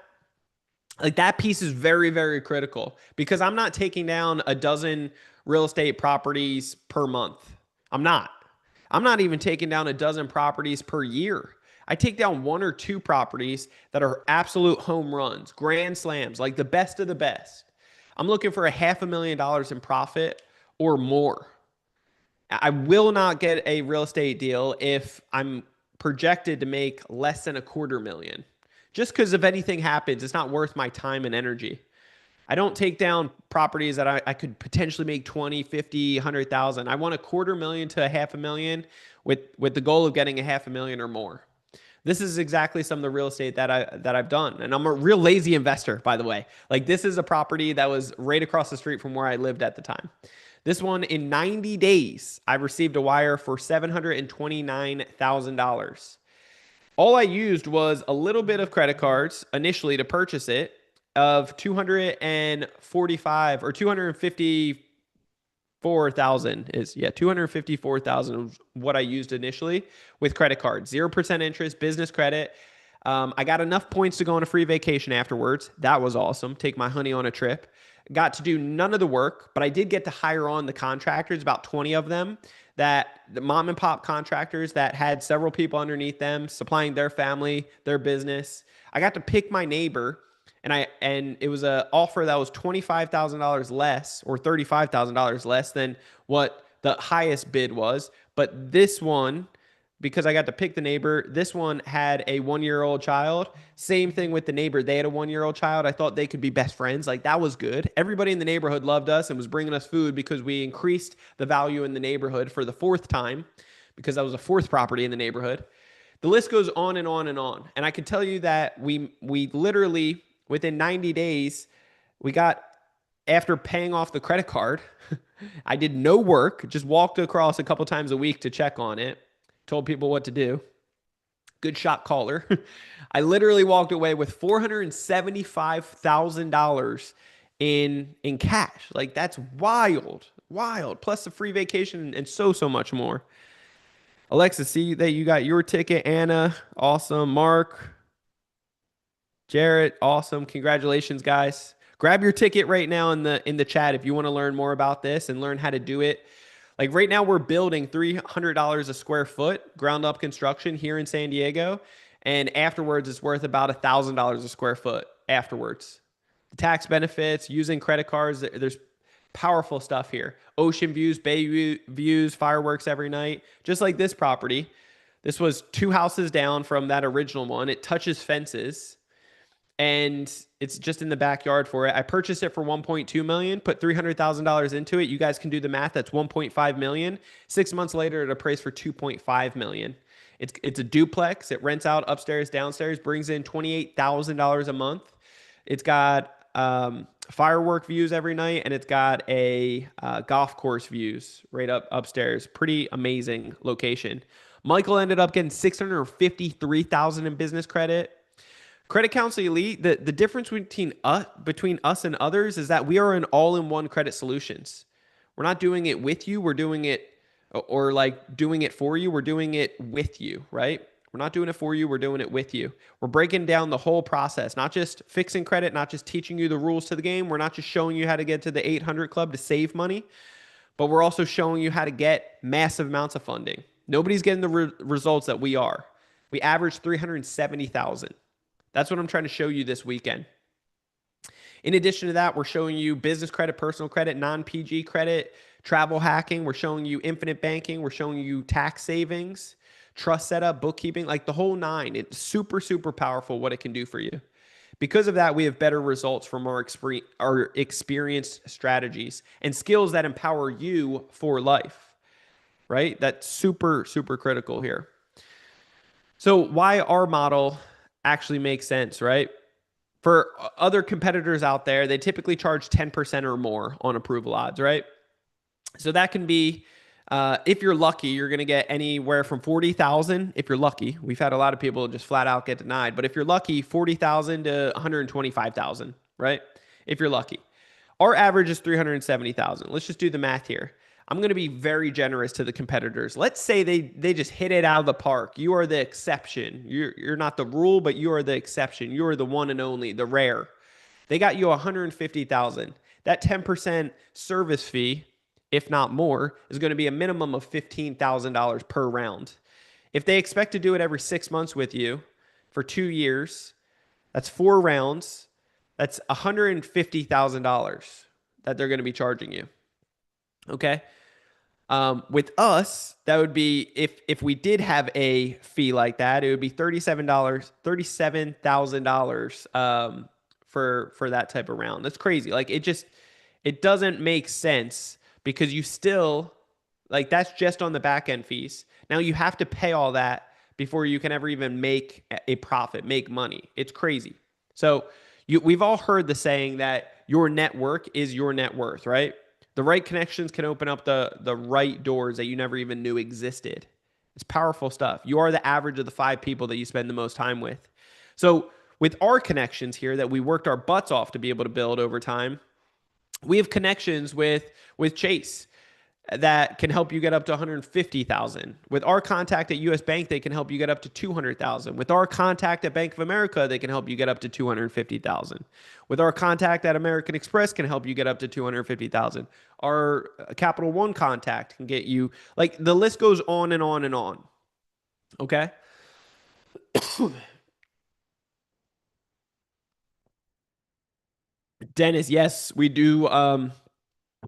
Like, that piece is very, very critical, because I'm not taking down a dozen real estate properties per month. I'm not. I'm not even taking down a dozen properties per year. I take down one or two properties that are absolute home runs, grand slams, like the best of the best. I'm looking for $500,000 in profit or more. I will not get a real estate deal if I'm projected to make less than $250,000. Just because if anything happens, it's not worth my time and energy. I don't take down properties that I could potentially make 20, 50, 100,000. I want $250,000 to $500,000 with the goal of getting $500,000 or more. This is exactly some of the real estate that I've done. And I'm a real lazy investor, by the way. Like, this is a property that was right across the street from where I lived at the time. This one, in 90 days, I received a wire for $729,000. All I used was a little bit of credit cards initially to purchase it, of 245 or 254,000 is, yeah, 254,000 was what I used initially with credit cards. 0% interest, business credit. I got enough points to go on a free vacation afterwards. That was awesome. Take my honey on a trip. Got to do none of the work, but I did get to hire on the contractors, about 20 of them, that the mom and pop contractors that had several people underneath them supplying their family, their business. I got to pick my neighbor, and it was an offer that was $25,000 less or $35,000 less than what the highest bid was. But this one, because I got to pick the neighbor, this one had a 1-year-old child. Same thing with the neighbor. They had a 1-year-old child. I thought they could be best friends. Like, that was good. Everybody in the neighborhood loved us and was bringing us food because we increased the value in the neighborhood for the fourth time, because that was a fourth property in the neighborhood. The list goes on and on and on. And I can tell you that we literally, within 90 days, we got, after paying off the credit card, I did no work, just walked across a couple times a week to check on it, told people what to do. Good shot caller. I literally walked away with $475,000 in cash. Like, that's wild, wild. Plus the free vacation and so much more. Alexa, see that you got your ticket. Anna, awesome. Mark, Jarrett, awesome. Congratulations, guys. Grab your ticket right now in the chat if you want to learn more about this and learn how to do it. Like right now, we're building $300 a square foot ground up construction here in San Diego, and afterwards, it's worth about $1,000 a square foot afterwards. The tax benefits, using credit cards, there's powerful stuff here. Ocean views, views, fireworks every night, just like this property. This was two houses down from that original one. It touches fences and it's just in the backyard for it. I purchased it for 1.2 million, put $300,000 into it. You guys can do the math. That's 1.5 million. 6 months later, it appraised for 2.5 million. It's a duplex. It rents out upstairs, downstairs, brings in $28,000 a month. It's got firework views every night, and it's got a golf course views right up upstairs. Pretty amazing location. Michael ended up getting 653,000 in business credit. Credit Counsel Elite, the difference between us and others is that we are an all-in-one credit solutions. We're not doing it with you. We're doing it or like doing it for you. We're doing it with you, right? We're not doing it for you. We're doing it with you. We're breaking down the whole process, not just fixing credit, not just teaching you the rules to the game. We're not just showing you how to get to the 800 club to save money, but we're also showing you how to get massive amounts of funding. Nobody's getting the results that we are. We average 370,000. That's what I'm trying to show you this weekend. In addition to that, we're showing you business credit, personal credit, non-PG credit, travel hacking. We're showing you infinite banking. We're showing you tax savings, trust setup, bookkeeping, like the whole nine. It's super, super powerful what it can do for you. Because of that, we have better results from our experienced strategies and skills that empower you for life, right? That's super, super critical here. So why our model actually makes sense, right? For other competitors out there, they typically charge 10% or more on approval odds, right? So that can be, if you're lucky, you're going to get anywhere from 40,000. If you're lucky, we've had a lot of people just flat out get denied. But if you're lucky, 40,000 to 125,000, right? If you're lucky. Our average is 370,000. Let's just do the math here. I'm going to be very generous to the competitors. Let's say they just hit it out of the park. You are the exception. You're not the rule, but you are the exception. You are the one and only, the rare. They got you 150,000. That 10% service fee, if not more, is going to be a minimum of $15,000 per round. If they expect to do it every 6 months with you for 2 years, that's 4 rounds. That's $150,000 that they're going to be charging you. Okay. With us, that would be if we did have a fee like that, it would be $37,000 for that type of round. That's crazy. Like it doesn't make sense because you still like that's just on the back end fees. Now you have to pay all that before you can ever even make a profit, make money. It's crazy. So we've all heard the saying that your network is your net worth, right? The right connections can open up the right doors that you never even knew existed. It's powerful stuff. You are the average of the 5 people that you spend the most time with. So with our connections here that we worked our butts off to be able to build over time, we have connections with Chase that can help you get up to 150,000. With our contact at US Bank, they can help you get up to 200,000. With our contact at Bank of America, they can help you get up to 250,000. With our contact at American Express can help you get up to 250,000. Our Capital One contact can get you, like the list goes on and on and on. Okay? Dennis, yes, we do.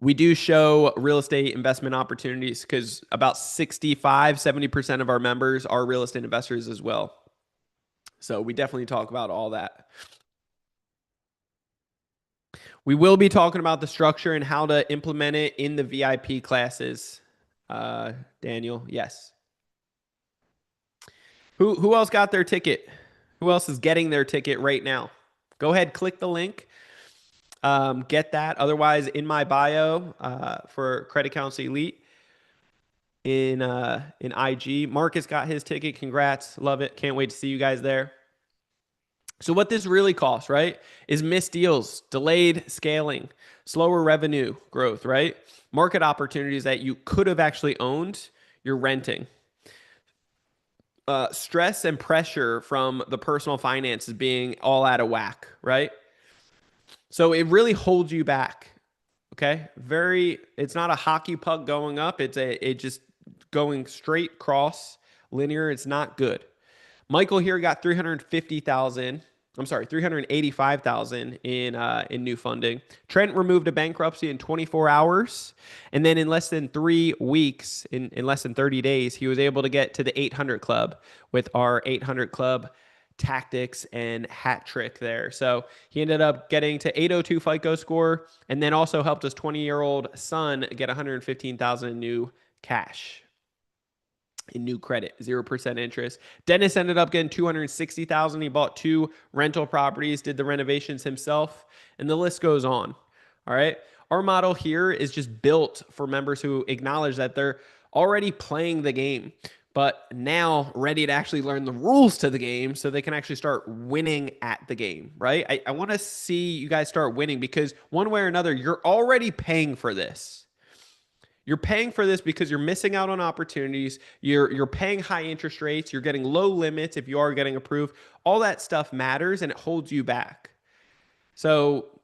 We do show real estate investment opportunities because about 70% of our members are real estate investors as well. So we definitely talk about all that. We will be talking about the structure and how to implement it in the VIP classes. Daniel, yes. Who else got their ticket? Who else is getting their ticket right now? Go ahead, click the link. Get that. Otherwise, in my bio for Credit Counsel Elite in IG, Marcus got his ticket. Congrats. Love it. Can't wait to see you guys there. So what this really costs, right, is missed deals, delayed scaling, slower revenue growth, right? Market opportunities that you could have actually owned, you're renting. stress and pressure from the personal finances being all out of whack, right? So it really holds you back. Okay. It's not a hockey puck going up. It just going straight across linear. It's not good. Michael here got 350,000. I'm sorry, 385,000 in new funding. Trent removed a bankruptcy in 24 hours, and then in less than 3 weeks, in less than 30 days, he was able to get to the 800 club with our 800 club tactics and hat trick there. So he ended up getting to 802 FICO score, and then also helped his 20-year-old son get 115,000 in new cash. In new credit, 0% interest. Dennis ended up getting 260,000. He bought 2 rental properties, did the renovations himself, and the list goes on. All right. Our model here is just built for members who acknowledge that they're already playing the game, but now ready to actually learn the rules to the game so they can actually start winning at the game, right? I want to see you guys start winning because one way or another, you're already paying for this. You're paying for this because you're missing out on opportunities. You're paying high interest rates. You're getting low limits if you are getting approved. All that stuff matters and it holds you back. So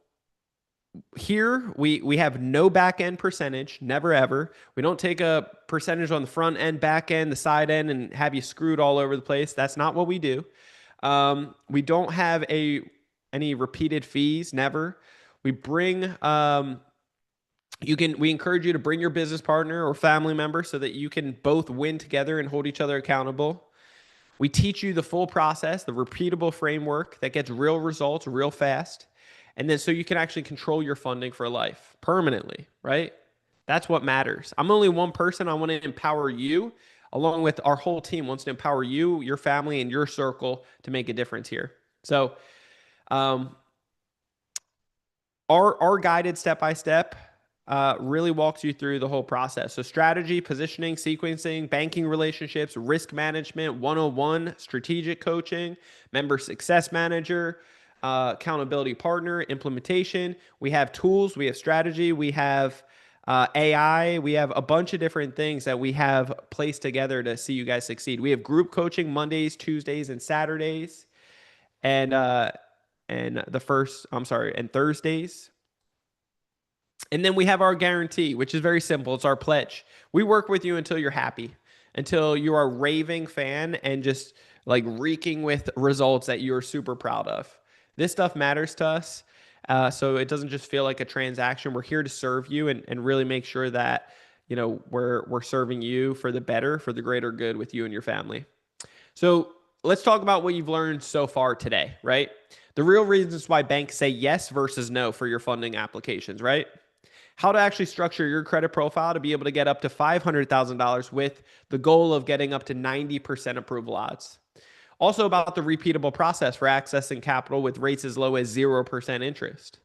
here we have no back end percentage, never ever. We don't take a percentage on the front end, back end, the side end, and have you screwed all over the place. That's not what we do. We don't have any repeated fees, never. We bring we encourage you to bring your business partner or family member so that you can both win together and hold each other accountable. We teach you the full process, the repeatable framework that gets real results real fast. And then so you can actually control your funding for life permanently, right? That's what matters. I'm only one person. I want to empower you, along with our whole team wants to empower you, your family, and your circle to make a difference here. So our guided step-by-step really walks you through the whole process. So strategy, positioning, sequencing, banking relationships, risk management, 101, strategic coaching, member success manager, accountability partner, implementation. We have tools, we have strategy, we have AI, we have a bunch of different things that we have placed together to see you guys succeed. We have group coaching Mondays, Tuesdays, and Saturdays, and Thursdays. And then we have our guarantee, which is very simple. It's our pledge. We work with you until you're happy, until you are a raving fan and just like reeking with results that you're super proud of. This stuff matters to us. So it doesn't just feel like a transaction. We're here to serve you and really make sure that, you know, we're serving you for the better, for the greater good with you and your family. So let's talk about what you've learned so far today, right? The real reasons why banks say yes versus no for your funding applications, right? How to actually structure your credit profile to be able to get up to $500,000 with the goal of getting up to 90% approval odds. Also about the repeatable process for accessing capital with rates as low as 0% interest.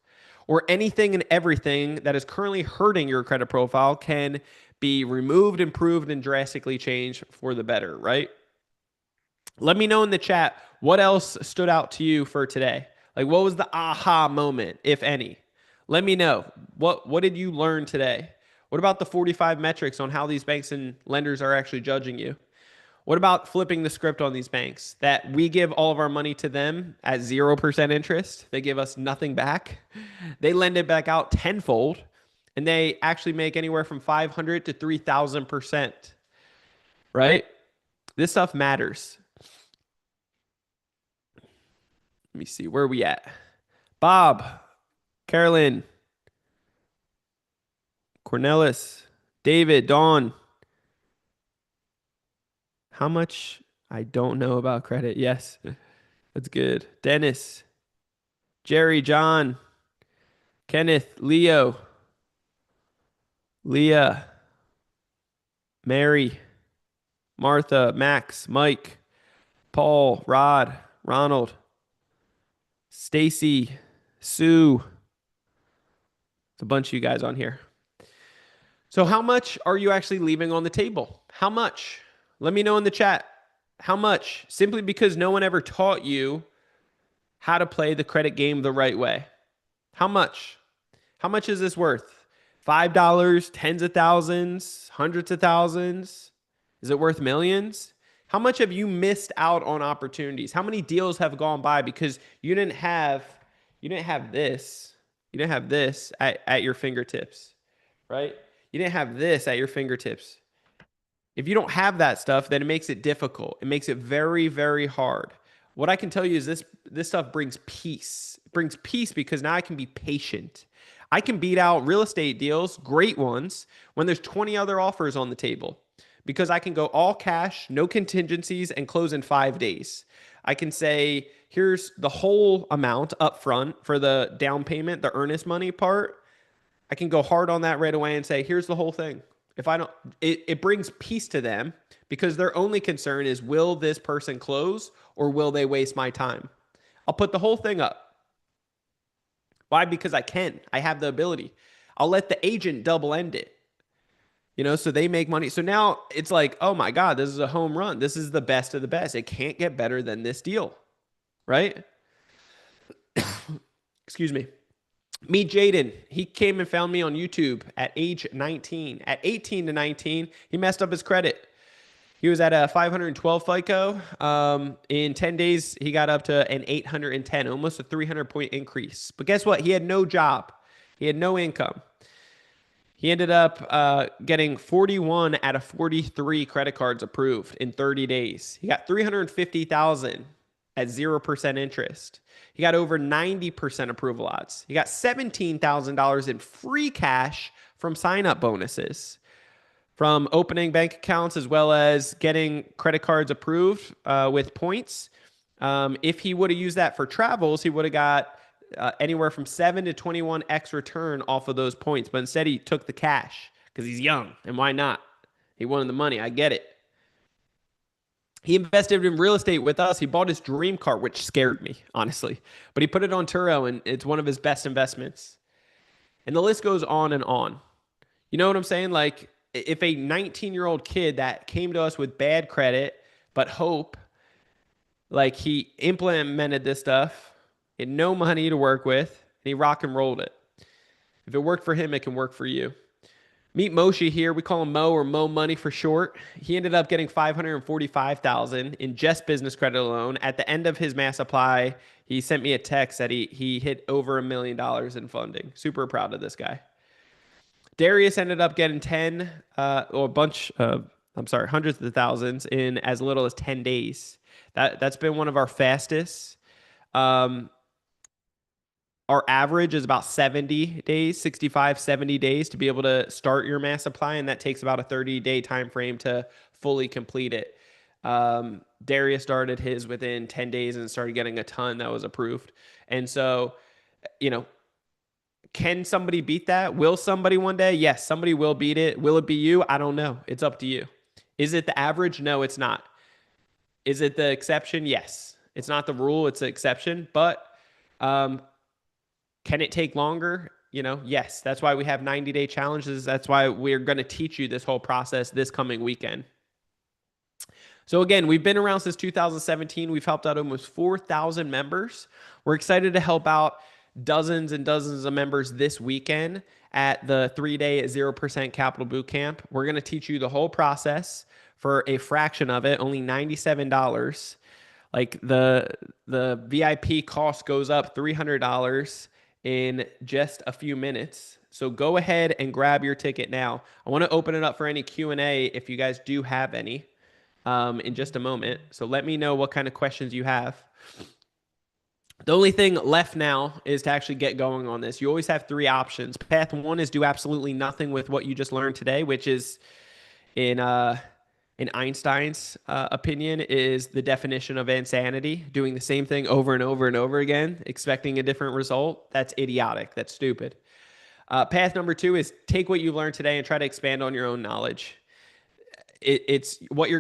Or anything and everything that is currently hurting your credit profile can be removed, improved, and drastically changed for the better, right? Let me know in the chat what else stood out to you for today. Like what was the aha moment, if any? Let me know. What did you learn today? What about the 45 metrics on how these banks and lenders are actually judging you? What about flipping the script on these banks that we give all of our money to them at 0% interest? They give us nothing back. They lend it back out tenfold, and they actually make anywhere from 500 to 3,000%, right? This stuff matters. Let me see. Where are we at? Bob, Carolyn, Cornelis, David, Dawn. How much? I don't know about credit. Yes, that's good. Dennis, Jerry, John, Kenneth, Leo, Leah, Mary, Martha, Max, Mike, Paul, Rod, Ronald, Stacy, Sue. It's a bunch of you guys on here. So how much are you actually leaving on the table? How much? Let me know in the chat. How much? Simply because no one ever taught you how to play the credit game the right way. How much? How much is this worth? $5, tens of thousands, hundreds of thousands? Is it worth millions? How much have you missed out on opportunities? How many deals have gone by because you didn't have this. You didn't have this at your fingertips, right? You didn't have this at your fingertips. If you don't have that stuff, then it makes it difficult. It makes it very, very hard. What I can tell you is this stuff brings peace. It brings peace because now I can be patient. I can beat out real estate deals, great ones, when there's 20 other offers on the table because I can go all cash, no contingencies, and close in 5 days. I can say, here's the whole amount up front for the down payment, the earnest money part. I can go hard on that right away and say, here's the whole thing. If I don't, it brings peace to them because their only concern is, will this person close or will they waste my time? I'll put the whole thing up. Why? Because I can. I have the ability. I'll let the agent double end it, so they make money. So now it's like, oh my God, this is a home run. This is the best of the best. It can't get better than this deal, right? Excuse me. Meet Jaden. He came and found me on YouTube at age 19. At 18 to 19, he messed up his credit. He was at a 512 FICO. In 10 days, he got up to an 810, almost a 300-point increase. But guess what? He had no job. He had no income. He ended up getting 41 out of 43 credit cards approved in 30 days. He got 350,000 at 0% interest. He got over 90% approval odds. He got $17,000 in free cash from sign-up bonuses, from opening bank accounts as well as getting credit cards approved with points. If he would have used that for travels, he would have got anywhere from 7 to 21x return off of those points. But instead, he took the cash because he's young. And why not? He wanted the money. I get it. He invested in real estate with us. He bought his dream car, which scared me, honestly. But he put it on Turo, and it's one of his best investments. And the list goes on and on. You know what I'm saying? Like, if a 19-year-old kid that came to us with bad credit, but hope, like he implemented this stuff, he had no money to work with, and he rock and rolled it. If it worked for him, it can work for you. Meet Moshe here. We call him Mo, or Mo Money for short. He ended up getting $545,000 in just business credit alone. At the end of his mass apply, he sent me a text that he hit over $1 million in funding. Super proud of this guy. Darius ended up getting 10 or a bunch of, hundreds of thousands in as little as 10 days. That's been one of our fastest. Our average is about 70 days, 65, 70 days to be able to start your mass apply, and that takes about a 30-day time frame to fully complete it. Darius started his within 10 days and started getting a ton that was approved. And so, can somebody beat that? Will somebody one day? Yes, somebody will beat it. Will it be you? I don't know. It's up to you. Is it the average? No, it's not. Is it the exception? Yes. It's not the rule. It's the exception. But can it take longer? Yes. That's why we have 90-day challenges. That's why we're going to teach you this whole process this coming weekend. So again, we've been around since 2017. We've helped out almost 4,000 members. We're excited to help out dozens and dozens of members this weekend at the 3-day 0% capital boot camp. We're going to teach you the whole process for a fraction of it, only $97. Like the VIP cost goes up $300 in just a few minutes. So go ahead and grab your ticket now. I want to open it up for any Q&A if you guys do have any in just a moment. So let me know what kind of questions you have. The only thing left now is to actually get going on this. You always have 3 options. Path 1 is do absolutely nothing with what you just learned today, which is in Einstein's opinion is the definition of insanity. Doing the same thing over and over and over again, expecting a different result. That's idiotic. That's stupid. Path number 2 is take what you learned today and try to expand on your own knowledge. It's what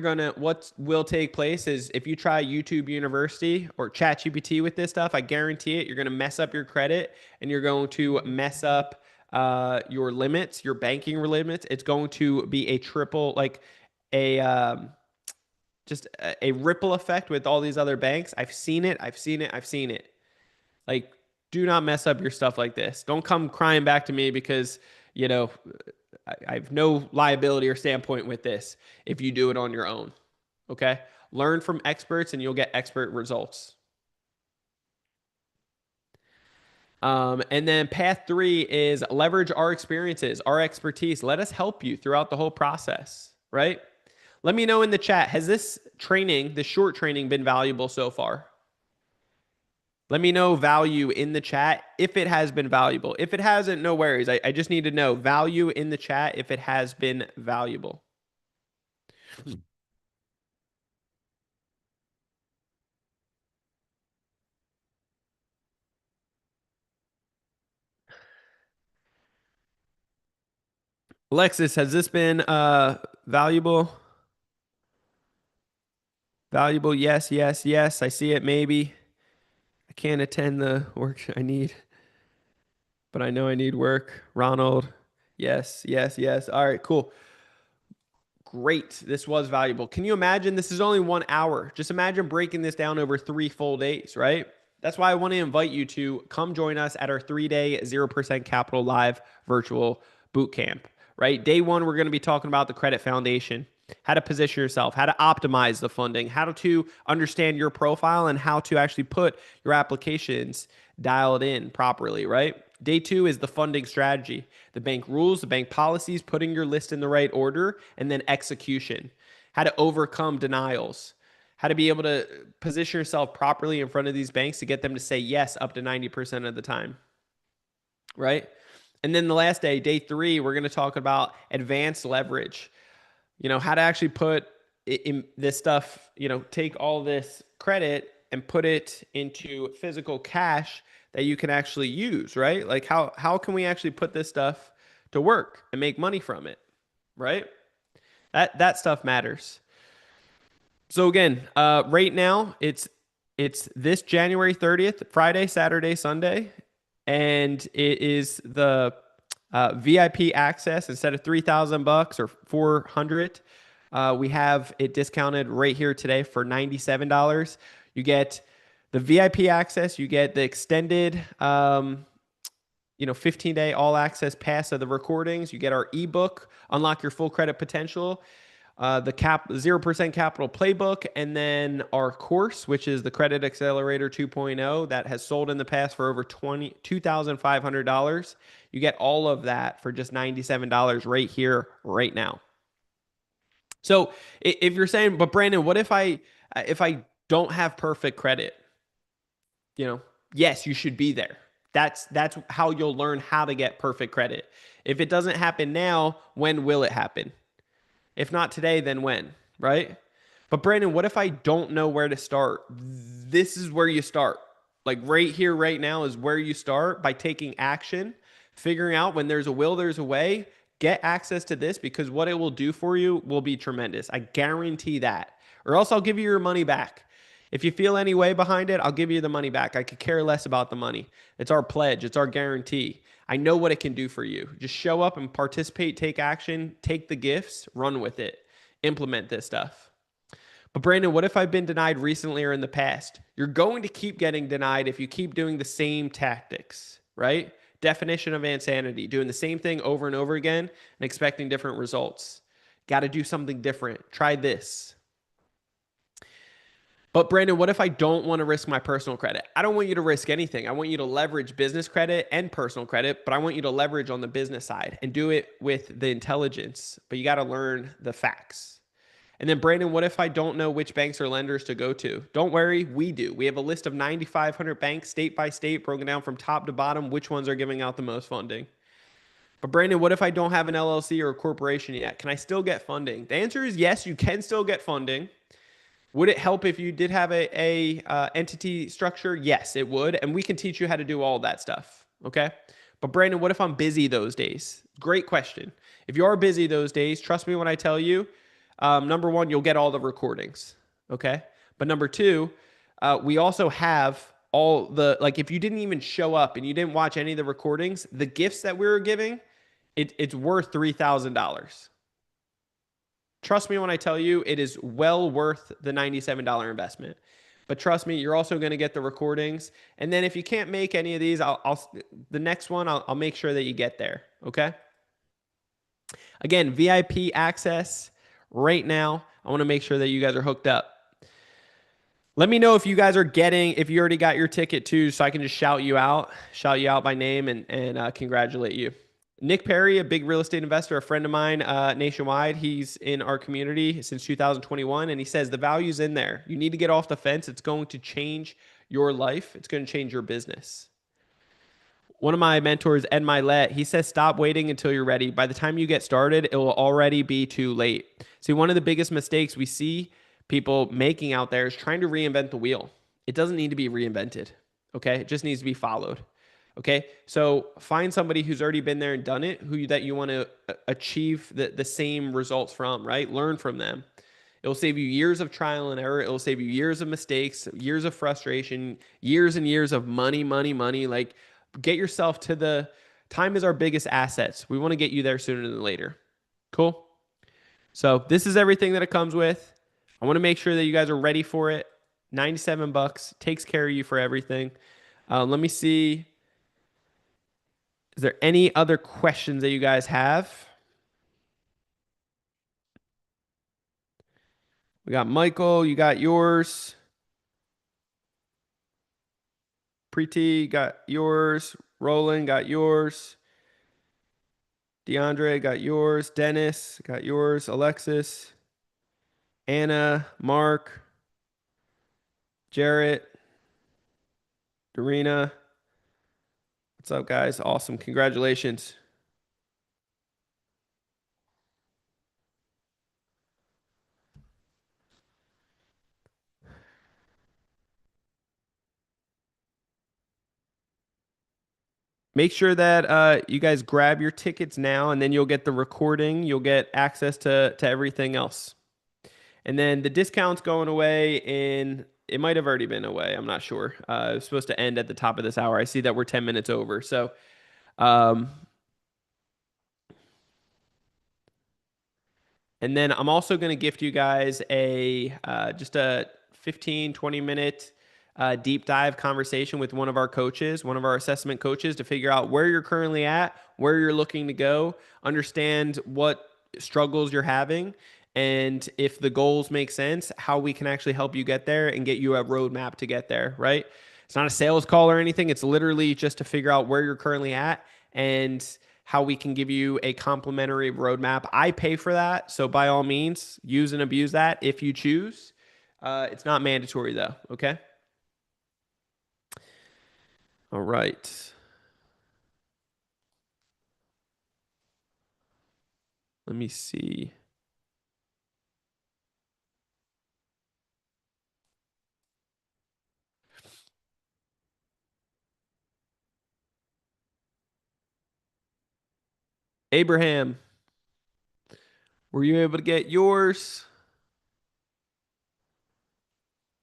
will take place is if you try YouTube University or ChatGPT with this stuff, I guarantee it, you're going to mess up your credit and you're going to mess up your limits, your banking limits. It's going to be a triple, like just a ripple effect with all these other banks. I've seen it. Like, do not mess up your stuff like this. Don't come crying back to me because, I have no liability or standpoint with this if you do it on your own. Okay. Learn from experts and you'll get expert results. And then path 3 is leverage our experiences, our expertise. Let us help you throughout the whole process, right? Let me know in the chat, has this training, this short training, been valuable so far? Let me know value in the chat if it has been valuable. If it hasn't, no worries. I just need to know value in the chat if it has been valuable. Alexis, has this been valuable? Valuable, yes, yes, yes. I see it, maybe. I can't attend the work I need, but I know I need work. Ronald, yes, yes, yes. All right, cool. Great. This was valuable. Can you imagine? This is only 1 hour. Just imagine breaking this down over 3 full days, right? That's why I want to invite you to come join us at our 3-day 0% capital live virtual boot camp, right? Day 1, we're going to be talking about the credit foundation, how to position yourself, how to optimize the funding, how to understand your profile, and how to actually put your applications dialed in properly, right? Day 2 is the funding strategy, the bank rules, the bank policies, putting your list in the right order, and then execution, how to overcome denials, how to be able to position yourself properly in front of these banks to get them to say yes up to 90% of the time, right? And then the last day, day 3, we're going to talk about advanced leverage, how to actually put in this stuff, take all this credit and put it into physical cash that you can actually use, right? Like how can we actually put this stuff to work and make money from it, right? That stuff matters. So again, right now it's this January 30th, Friday, Saturday, Sunday, and it is the VIP access. Instead of $3,000 or 400, we have it discounted right here today for $97. You get the VIP access. You get the extended 15-day all access pass of the recordings. You get our ebook, Unlock Your Full Credit Potential, the 0% capital playbook, and then our course, which is the Credit Accelerator 2.0 that has sold in the past for over $2,500. You get all of that for just $97 right here, right now. So if you're saying, but Brandon, what if I don't have perfect credit? Yes, you should be there. That's how you'll learn how to get perfect credit. If it doesn't happen now, when will it happen? If not today, then when, right? But Brandon, what if I don't know where to start? This is where you start. Like right here, right now is where you start by taking action, figuring out when there's a will, there's a way. Get access to this because what it will do for you will be tremendous. I guarantee that. Or else I'll give you your money back. If you feel any way behind it, I'll give you the money back. I could care less about the money. It's our pledge. It's our guarantee. I know what it can do for you. Just show up and participate, take action, take the gifts, run with it, implement this stuff. But Brandon, what if I've been denied recently or in the past? You're going to keep getting denied if you keep doing the same tactics, right? Definition of insanity, doing the same thing over and over again and expecting different results. Got to do something different. Try this. But Brandon, what if I don't want to risk my personal credit? I don't want you to risk anything. I want you to leverage business credit and personal credit, but I want you to leverage on the business side and do it with the intelligence. But you got to learn the facts. And then Brandon, what if I don't know which banks or lenders to go to? Don't worry, we do. We have a list of 9,500 banks, state by state, broken down from top to bottom, which ones are giving out the most funding. But Brandon, what if I don't have an LLC or a corporation yet? Can I still get funding? The answer is yes, you can still get funding. Would it help if you did have a entity structure? Yes, it would. And we can teach you how to do all that stuff. Okay. But Brandon, what if I'm busy those days? Great question. If you are busy those days, trust me when I tell you, number one, you'll get all the recordings. Okay. But number two, we also have all the, like, if you didn't even show up and you didn't watch any of the recordings, the gifts that we were giving, it's worth $3,000. Trust me when I tell you, it is well worth the $97 investment. But trust me, you're also going to get the recordings. And then if you can't make any of these, the next one, I'll make sure that you get there. Okay. Again, VIP access right now. I want to make sure that you guys are hooked up. Let me know if you guys are getting, if you already got your ticket too, so I can just shout you out by name and congratulate you. Nick Perry, a big real estate investor, a friend of mine nationwide. He's in our community since 2021, and he says the value's in there. You need to get off the fence. It's going to change your life. It's going to change your business. One of my mentors, Ed Milet, he says, stop waiting until you're ready. By the time you get started, it will already be too late. See, one of the biggest mistakes we see people making out there is trying to reinvent the wheel. It doesn't need to be reinvented. Okay. It just needs to be followed. Okay. So find somebody who's already been there and done it, that you want to achieve the same results from, right? Learn from them. It'll save you years of trial and error. It'll save you years of mistakes, years of frustration, years and years of money, money, money. Like, get yourself to the time is our biggest assets. We want to get you there sooner than later. Cool. So this is everything that it comes with. I want to make sure that you guys are ready for it. $97 takes care of you for everything. Let me see. Is there any other questions that you guys have? We got Michael. You got yours. Preeti got yours. Roland got yours. DeAndre got yours. Dennis got yours. Alexis. Anna. Mark. Jarrett. Dorina. What's up, guys? Awesome. Congratulations. Make sure that you guys grab your tickets now, and then you'll get the recording. You'll get access to everything else. And then the discount's going away it might have already been away. I'm not sure. It was supposed to end at the top of this hour. I see that we're 10 minutes over. So, um, and then I'm also going to gift you guys just a 15, 20-minute deep dive conversation with one of our coaches, one of our assessment coaches, to figure out where you're currently at, where you're looking to go, understand what struggles you're having, and if the goals make sense, how we can actually help you get there and get you a roadmap to get there, right? It's not a sales call or anything. It's literally just to figure out where you're currently at and how we can give you a complimentary roadmap. I pay for that. So by all means, use and abuse that if you choose. It's not mandatory though. Okay. All right. Let me see. Abraham, were you able to get yours?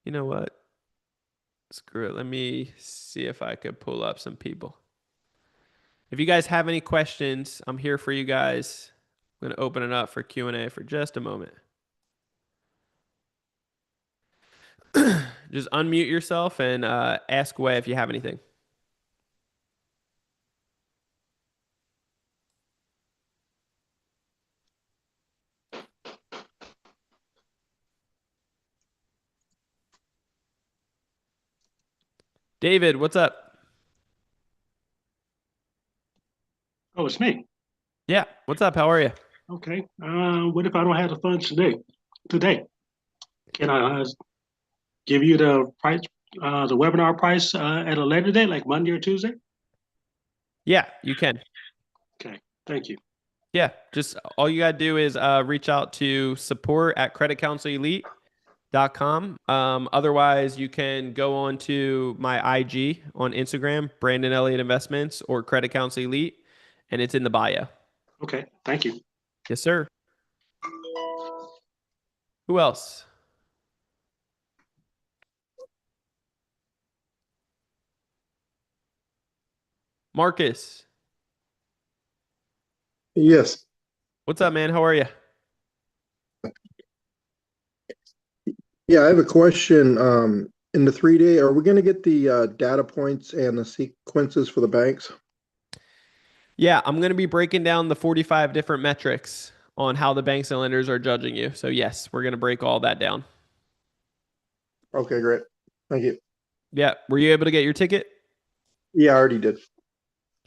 You know what? Screw it. Let me see if I could pull up some people. If you guys have any questions, I'm here for you guys. I'm going to open it up for Q&A for just a moment. Just unmute yourself and ask away if you have anything. David, what's up? Oh, it's me. Yeah, what's up? How are you? Okay. What if I don't have the funds today? Today, can I give you the price, the webinar price at a later date, like Monday or Tuesday? Yeah, you can. Okay. Thank you. Yeah, just all you got to do is reach out to support@creditcounselelite.com. Otherwise, you can go on to my IG on Instagram, Brandon Elliott Investments, or Credit Counsel Elite, and it's in the bio. Okay. Thank you. Yes, sir. Who else? Marcus, Yes. what's up, man? How are you? Yeah, I have a question. In the 3 day, are we going to get the data points and the sequences for the banks? Yeah, I'm going to be breaking down the 45 different metrics on how the banks and lenders are judging you. So, yes, we're going to break all that down. Okay, great. Thank you. Yeah. Were you able to get your ticket? Yeah, I already did.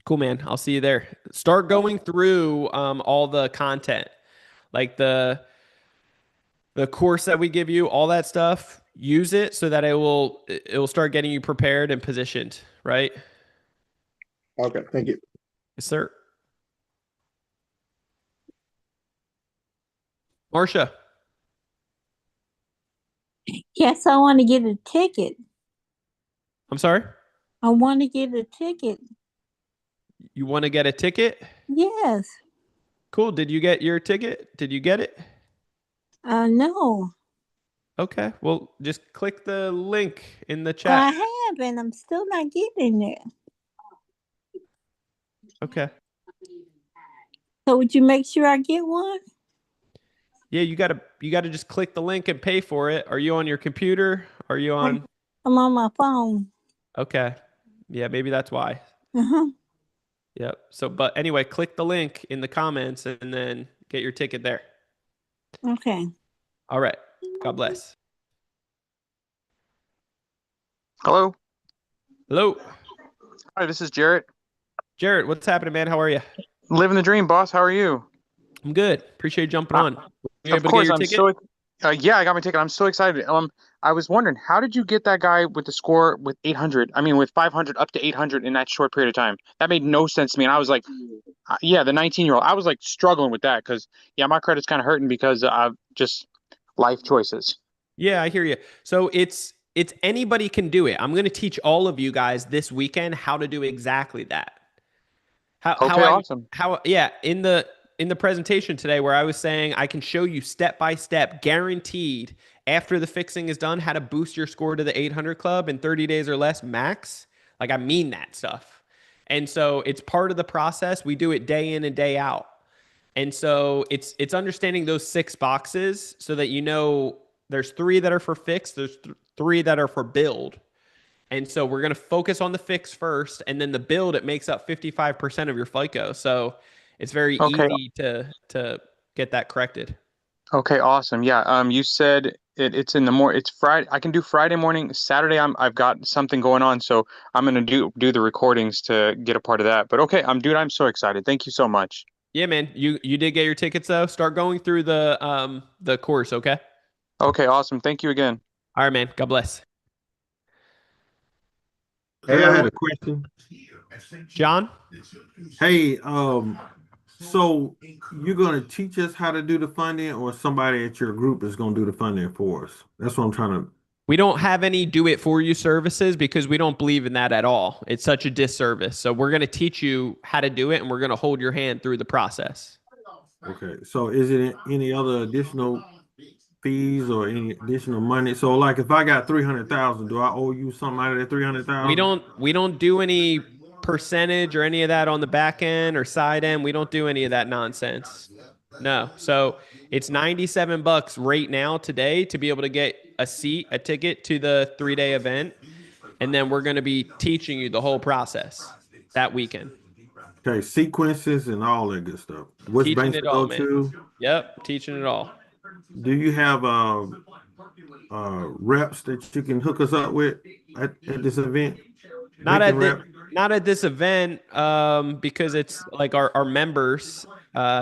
Cool, man. I'll see you there. Start going through all the content, like the course that we give you, all that stuff. Use it so that it will start getting you prepared and positioned, right? Okay, thank you. Yes, sir. Marcia, Yes, I want to get a ticket. I'm sorry. I want to get a ticket. You want to get a ticket? Yes. Cool. Did you get your ticket? Did you get it? No. Okay. Well, just click the link in the Well, I chat. have, and I'm still not getting it. Okay. So would you make sure I get one? Yeah, you gotta just click the link and pay for it. Are you on your computer? Are you on? I'm on my phone. Okay. Yeah, maybe that's why. Uh-huh. Yep. So, but anyway, click the link in the comments and then get your ticket there. Okay. All right. God bless. Hello. Hello, Hi, this is Jarrett. Jared. What's happening, man? How are you? Living the dream, boss. How are you? I'm good. Appreciate you jumping on. You Of able to get course, your I'm ticket? yeah, I got my ticket. I'm so excited. I was wondering, how did you get that guy with the score with 800? I mean, with 500 up to 800 in that short period of time? That made no sense to me. And I was like, yeah, the 19-year-old. I was like struggling with that because, yeah, my credit's kind of hurting because of just life choices. Yeah, I hear you. So it's anybody can do it. I'm going to teach all of you guys this weekend how to do exactly that. Okay, awesome. Yeah, in the presentation today where I was saying I can show you step by step guaranteed after the fixing is done how to boost your score to the 800 club in 30 days or less max. Like I mean that stuff. And so it's part of the process. We do it day in and day out. And so it's understanding those 6 boxes so that you know there's 3 that are for fix, there's 3 that are for build. And so we're going to focus on the fix first, and then the build, it makes up 55% of your FICO. So it's very Okay. easy to get that corrected. Okay, awesome. Yeah. You said it's in the it's Friday. I can do Friday morning. Saturday, I've got something going on, so I'm gonna do the recordings to get a part of that. But okay, I'm so excited. Thank you so much. Yeah, man. You did get your tickets though. Start going through the course, okay? Okay, awesome. Thank you again. All right, man. God bless. Hey, I had Hello. a question. John? Hey, so you're gonna teach us how to do the funding, or somebody at your group is gonna do the funding for us? That's what I'm trying to. We don't have any do it for you services because we don't believe in that at all. It's such a disservice. So we're going to teach you how to do it and we're going to hold your hand through the process. Okay, so is it any other additional fees or any additional money? So, like, if I got 300,000, do I owe you something out of that 300,000? We don't do any percentage or any of that on the back end or side end. We don't do any of that nonsense. No. So it's $97 right now today to be able to get a ticket to the 3-day event. And then we're going to be teaching you the whole process that weekend. Okay, sequences and all that good stuff. Which Teaching banks it to all, go man. to? Yep. Teaching it all. Do you have reps that you can hook us up with at this event? Not Banking at rep? not at this event, because it's like our members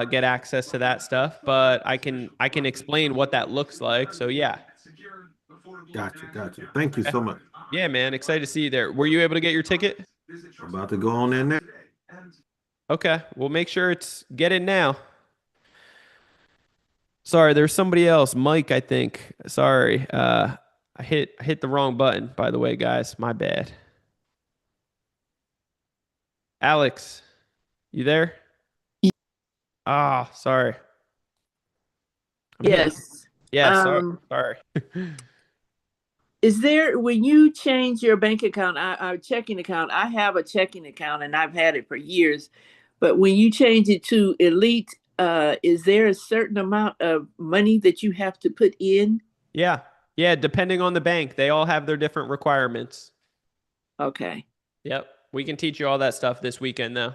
get access to that stuff, but I can explain what that looks like. So yeah. Gotcha. Thank you so much. Yeah, man. Excited to see you there. Were you able to get your ticket? I'm about to go on in there. Okay. We'll make sure get in now. Sorry, there's somebody else. Mike, I think. Sorry. I hit the wrong button, by the way, guys. My bad. Alex, you there? Ah, sorry. I'm hitting- Yes. Yeah, Um, sorry. is there when you change your bank account, our checking account? I have a checking account and I've had it for years, but when you change it to Elite, is there a certain amount of money that you have to put in? Yeah. Yeah, depending on the bank, they all have their different requirements. Okay. Yep. We can teach you all that stuff this weekend though.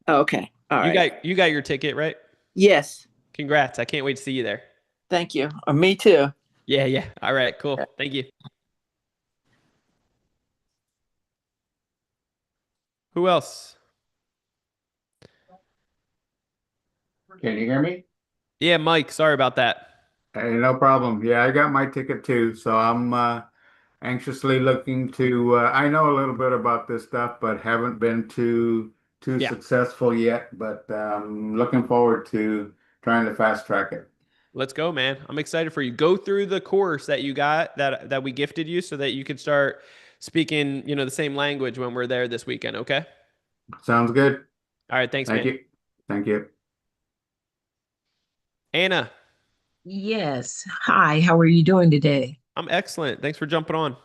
Okay. All right. You got your ticket, right? Yes. Congrats. I can't wait to see you there. Thank you. Me too. Yeah. All right, cool. Thank you. Who else? Can you hear me? Yeah, Mike. Sorry about that. Hey, no problem. Yeah, I got my ticket too, so I'm anxiously looking to. I know a little bit about this stuff, but haven't been too Yeah. successful yet. But looking forward to trying to fast track it. Let's go, man. I'm excited for you. Go through the course that you got that we gifted you so that you can start speaking, the same language when we're there this weekend, okay? Sounds good. All right, thanks, Thank man. you. Thank you. Anna, Yes. Hi, how are you doing today? I'm excellent. Thanks for jumping on.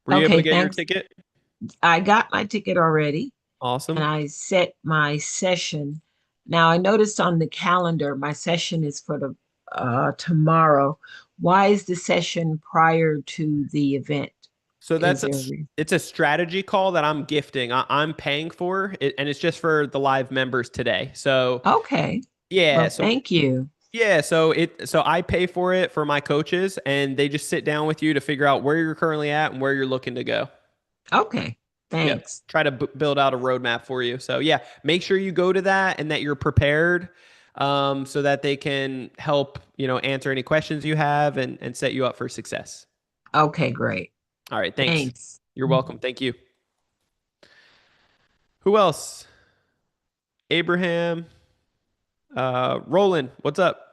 Were you able to Okay, get your thanks. ticket? I got my ticket already and Awesome. I set my session. Now I noticed on the calendar my session is for the tomorrow. Why is the session prior to the event? So Is there a reason? it's a strategy call that I'm gifting. I'm paying for it, and it's just for the live members today. So Okay. yeah, Well, thank you. so I pay for it for my coaches, and they just sit down with you to figure out where you're currently at and where you're looking to go. Okay. Yep. Thanks. Try to build out a roadmap for you. So yeah, make sure you go to that and that you're prepared, so that they can help, answer any questions you have and set you up for success. Okay, great. All right. Thanks. Thanks. You're welcome. Thank you. Who else? Abraham, Roland, what's up?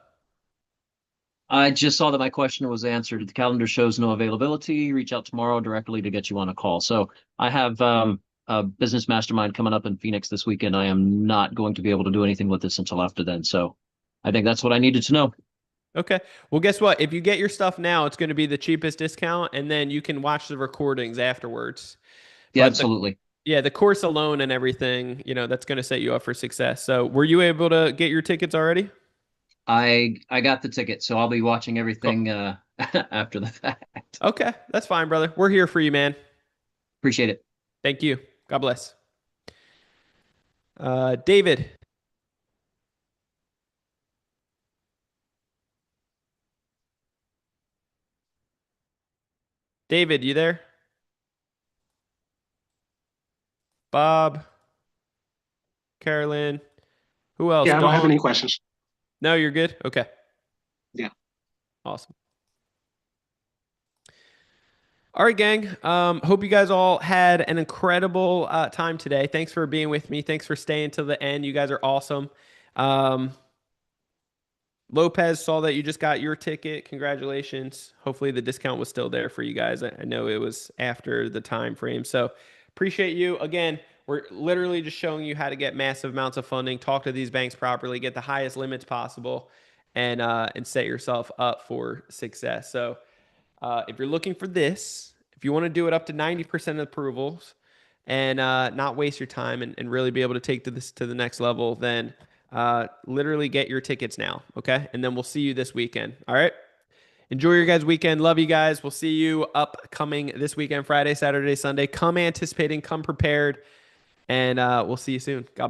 I just saw that my question was answered. The calendar shows no availability. Reach out tomorrow directly to get you on a call. So I have a business mastermind coming up in Phoenix this weekend. I am not going to be able to do anything with this until after then. So I think that's what I needed to know. Okay. Well, guess what? If you get your stuff now, it's going to be the cheapest discount, and then you can watch the recordings afterwards. Yeah, But absolutely. the course alone and everything, that's going to set you up for success. So were you able to get your tickets already? I got the ticket, so I'll be watching everything Cool. after the fact. Okay. That's fine, brother. We're here for you, man. Appreciate it. Thank you. God bless. David. David, you there? Bob, Carolyn, who else? Yeah, I don't have Dawn? any questions. No, you're good? Okay. Yeah. Awesome. All right, gang. Hope you guys all had an incredible time today. Thanks for being with me. Thanks for staying till the end. You guys are awesome. Lopez, saw that you just got your ticket. Congratulations. Hopefully the discount was still there for you guys. I know it was after the time frame. So appreciate you. Again, we're literally just showing you how to get massive amounts of funding, talk to these banks properly, get the highest limits possible, and set yourself up for success. So if you're looking for this, if you want to do it up to 90% approvals and not waste your time and really be able to take this to the next level, then literally get your tickets now, okay? And then we'll see you this weekend. All right? Enjoy your guys' weekend. Love you guys. We'll see you upcoming this weekend, Friday, Saturday, Sunday. Come anticipating, come prepared, and we'll see you soon. God bless.